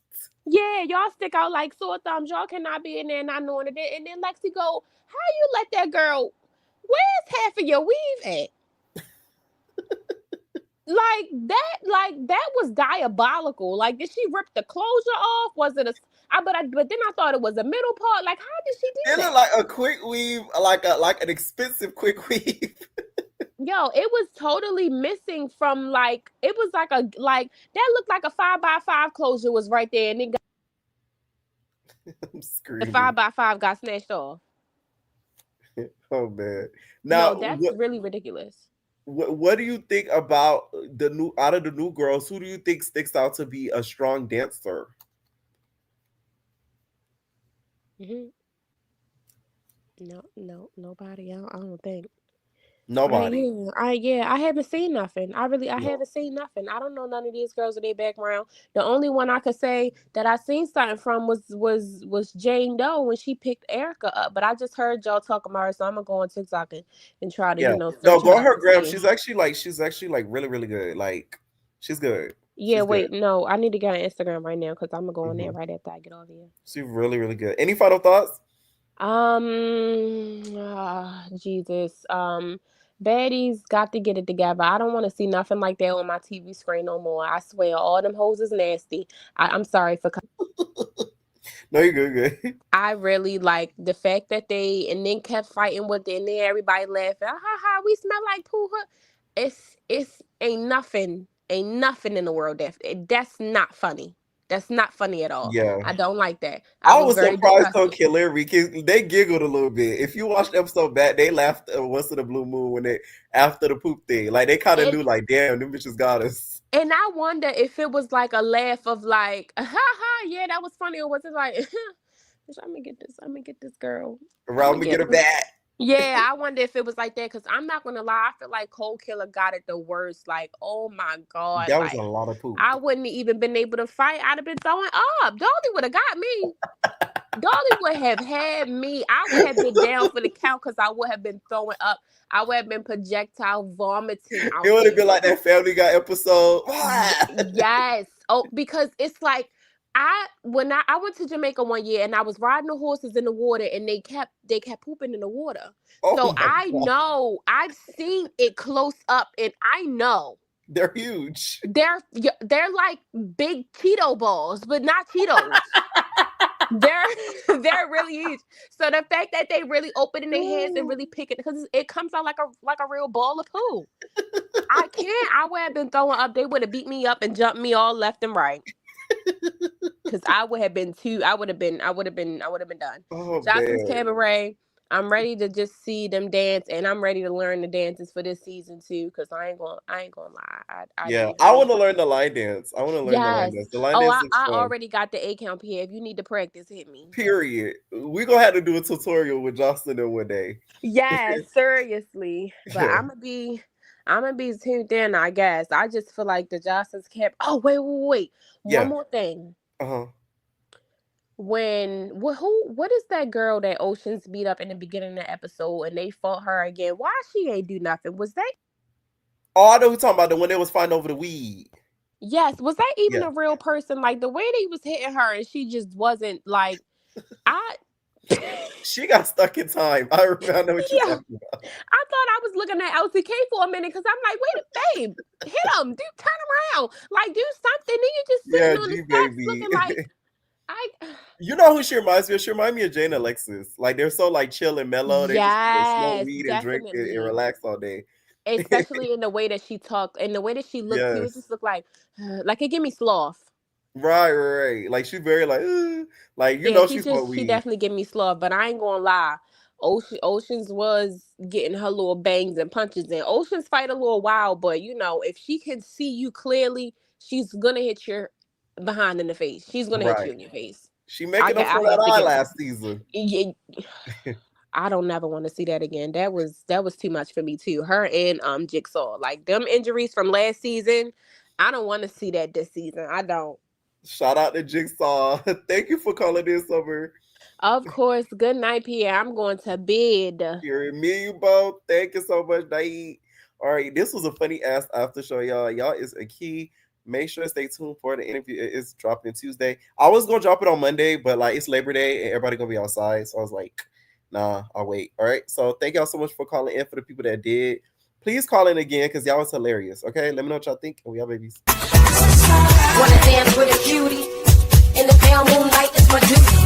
Yeah, y'all stick out like sore thumbs. Y'all cannot be in there not knowing it. And then Lexi Gold, how you let that girl? Where's half of your weave at? That was diabolical. Like, did she rip the closure off? Was it but then I thought it was a middle part. Like, how did she do that? It looked like a quick weave, like an expensive quick weave. Yo, it was totally missing from it was like that looked like a 5x5 closure was right there, and then I'm screaming. The 5x5 got snatched off. Oh man! Now that's really ridiculous. What do you think about out of the new girls? Who do you think sticks out to be a strong dancer? No, nobody. I don't think. Nobody. I haven't seen nothing. I haven't seen nothing. I don't know none of these girls in their background. The only one I could say that I seen something from was Jane Doe when she picked Erica up. But I just heard y'all talking about her, so I'm gonna go on TikTok and try to no, go on her gram. She's actually like really really good. Like, she's good. Yeah, wait, no, I need to get on Instagram right now because I'm gonna go on there right after I get off here. She's really really good. Any final thoughts? Jesus. Baddies got to get it together. I don't want to see nothing like that on my TV screen no more. I swear, all them hoes is nasty. I'm sorry for. No, you're good. I really like the fact that they and then kept fighting with it, and then everybody laughing. Ha, we smell like poo. It's ain't nothing in the world that's not funny. That's not funny at all. Yeah. I don't like that. I was very surprised disgusted. on Killer because they giggled a little bit. If you watched the episode back, they laughed once in a blue moon when they after the poop thing. Like they kind of knew, like, damn, them bitches got us. And I wonder if it was like a laugh of like, ha ha, yeah, that was funny, or was it like, I'm gonna get this girl. I'm gonna get her back. Yeah, I wonder if it was like that, because I'm not gonna lie, I feel like Cold Killer got it the worst. Like, oh my God. That was a lot of poop. I wouldn't even been able to fight. I'd have been throwing up. Dolly would have got me. Dolly would have had me. I would have been down for the count because I would have been throwing up. I would have been projectile vomiting. It would have been like that Family Guy episode. Yes. Oh, because it's like when I went to Jamaica one year and I was riding the horses in the water and they kept pooping in the water. So I know, I've seen it close up and I know. They're huge. They're like big Cheeto balls, but not Cheetos. They're really huge. So the fact that they really open in their hands and really pick it, because it comes out like a real ball of poo. I would have been throwing up. They would have beat me up and jumped me all left and right. Because I would have been done. Oh, Johnson's Cabaret. I'm ready to just see them dance, and I'm ready to learn the dances for this season too. Because I ain't gonna lie. I want to learn the line dance. I want to learn the line dance. The line dance is I fun. already got the 8 count here. If you need to practice, hit me. Period. We're gonna have to do a tutorial with Joseline one day. Yes, seriously. But I'm gonna be tuned in, I guess. I just feel like the Johnson's Camp. Oh, wait. One more thing. What is that girl that Oceans beat up in the beginning of the episode and they fought her again? Why she ain't do nothing? Was that? Oh, I know who talking about, the one that was fighting over the weed. Yes. Was that even a real person? Like the way they was hitting her and she just wasn't like, She got stuck in time. I know what you're talking about. I thought I was looking at LCK for a minute because I'm like, wait, babe, hit him, dude, turn around, like do something. Then you just sitting on the steps looking like. You know who she reminds me of? She reminds me of Jane Alexis. Like they're so like chill and mellow. They just smoke weed and drink and relax all day. Especially in the way that she talked and the way that she looked too. It just looked like it give me sloth. Right. Like she's very like you know she's what we. She definitely give me sloth, but I ain't gonna lie. Oceans was getting her little bangs and punches in. Oceans fight a little wild, but you know if she can see you clearly, she's gonna hit your behind in the face. She's gonna hit you in your face. She making up for that eye last season. Yeah. I don't never want to see that again. That was too much for me too. Her and Jigsaw, like them injuries from last season. I don't want to see that this season. I don't. Shout out to Jigsaw. Thank you for calling in, Summer. Of course. Good night, Pierre. I'm going to bed. Pierre, me and you both. Thank you so much, Naeed. All right, this was a funny ass after show, y'all. Y'all is a key. Make sure to stay tuned for the interview. It is dropping Tuesday. I was gonna drop it on Monday, but like it's Labor Day and everybody gonna be outside, so I was like, nah, I'll wait. All right. So thank y'all so much for calling in. For the people that did, please call in again because y'all was hilarious. Okay, let me know what y'all think, and we are babies. Wanna dance with a cutie in the pale moonlight? It's my duty.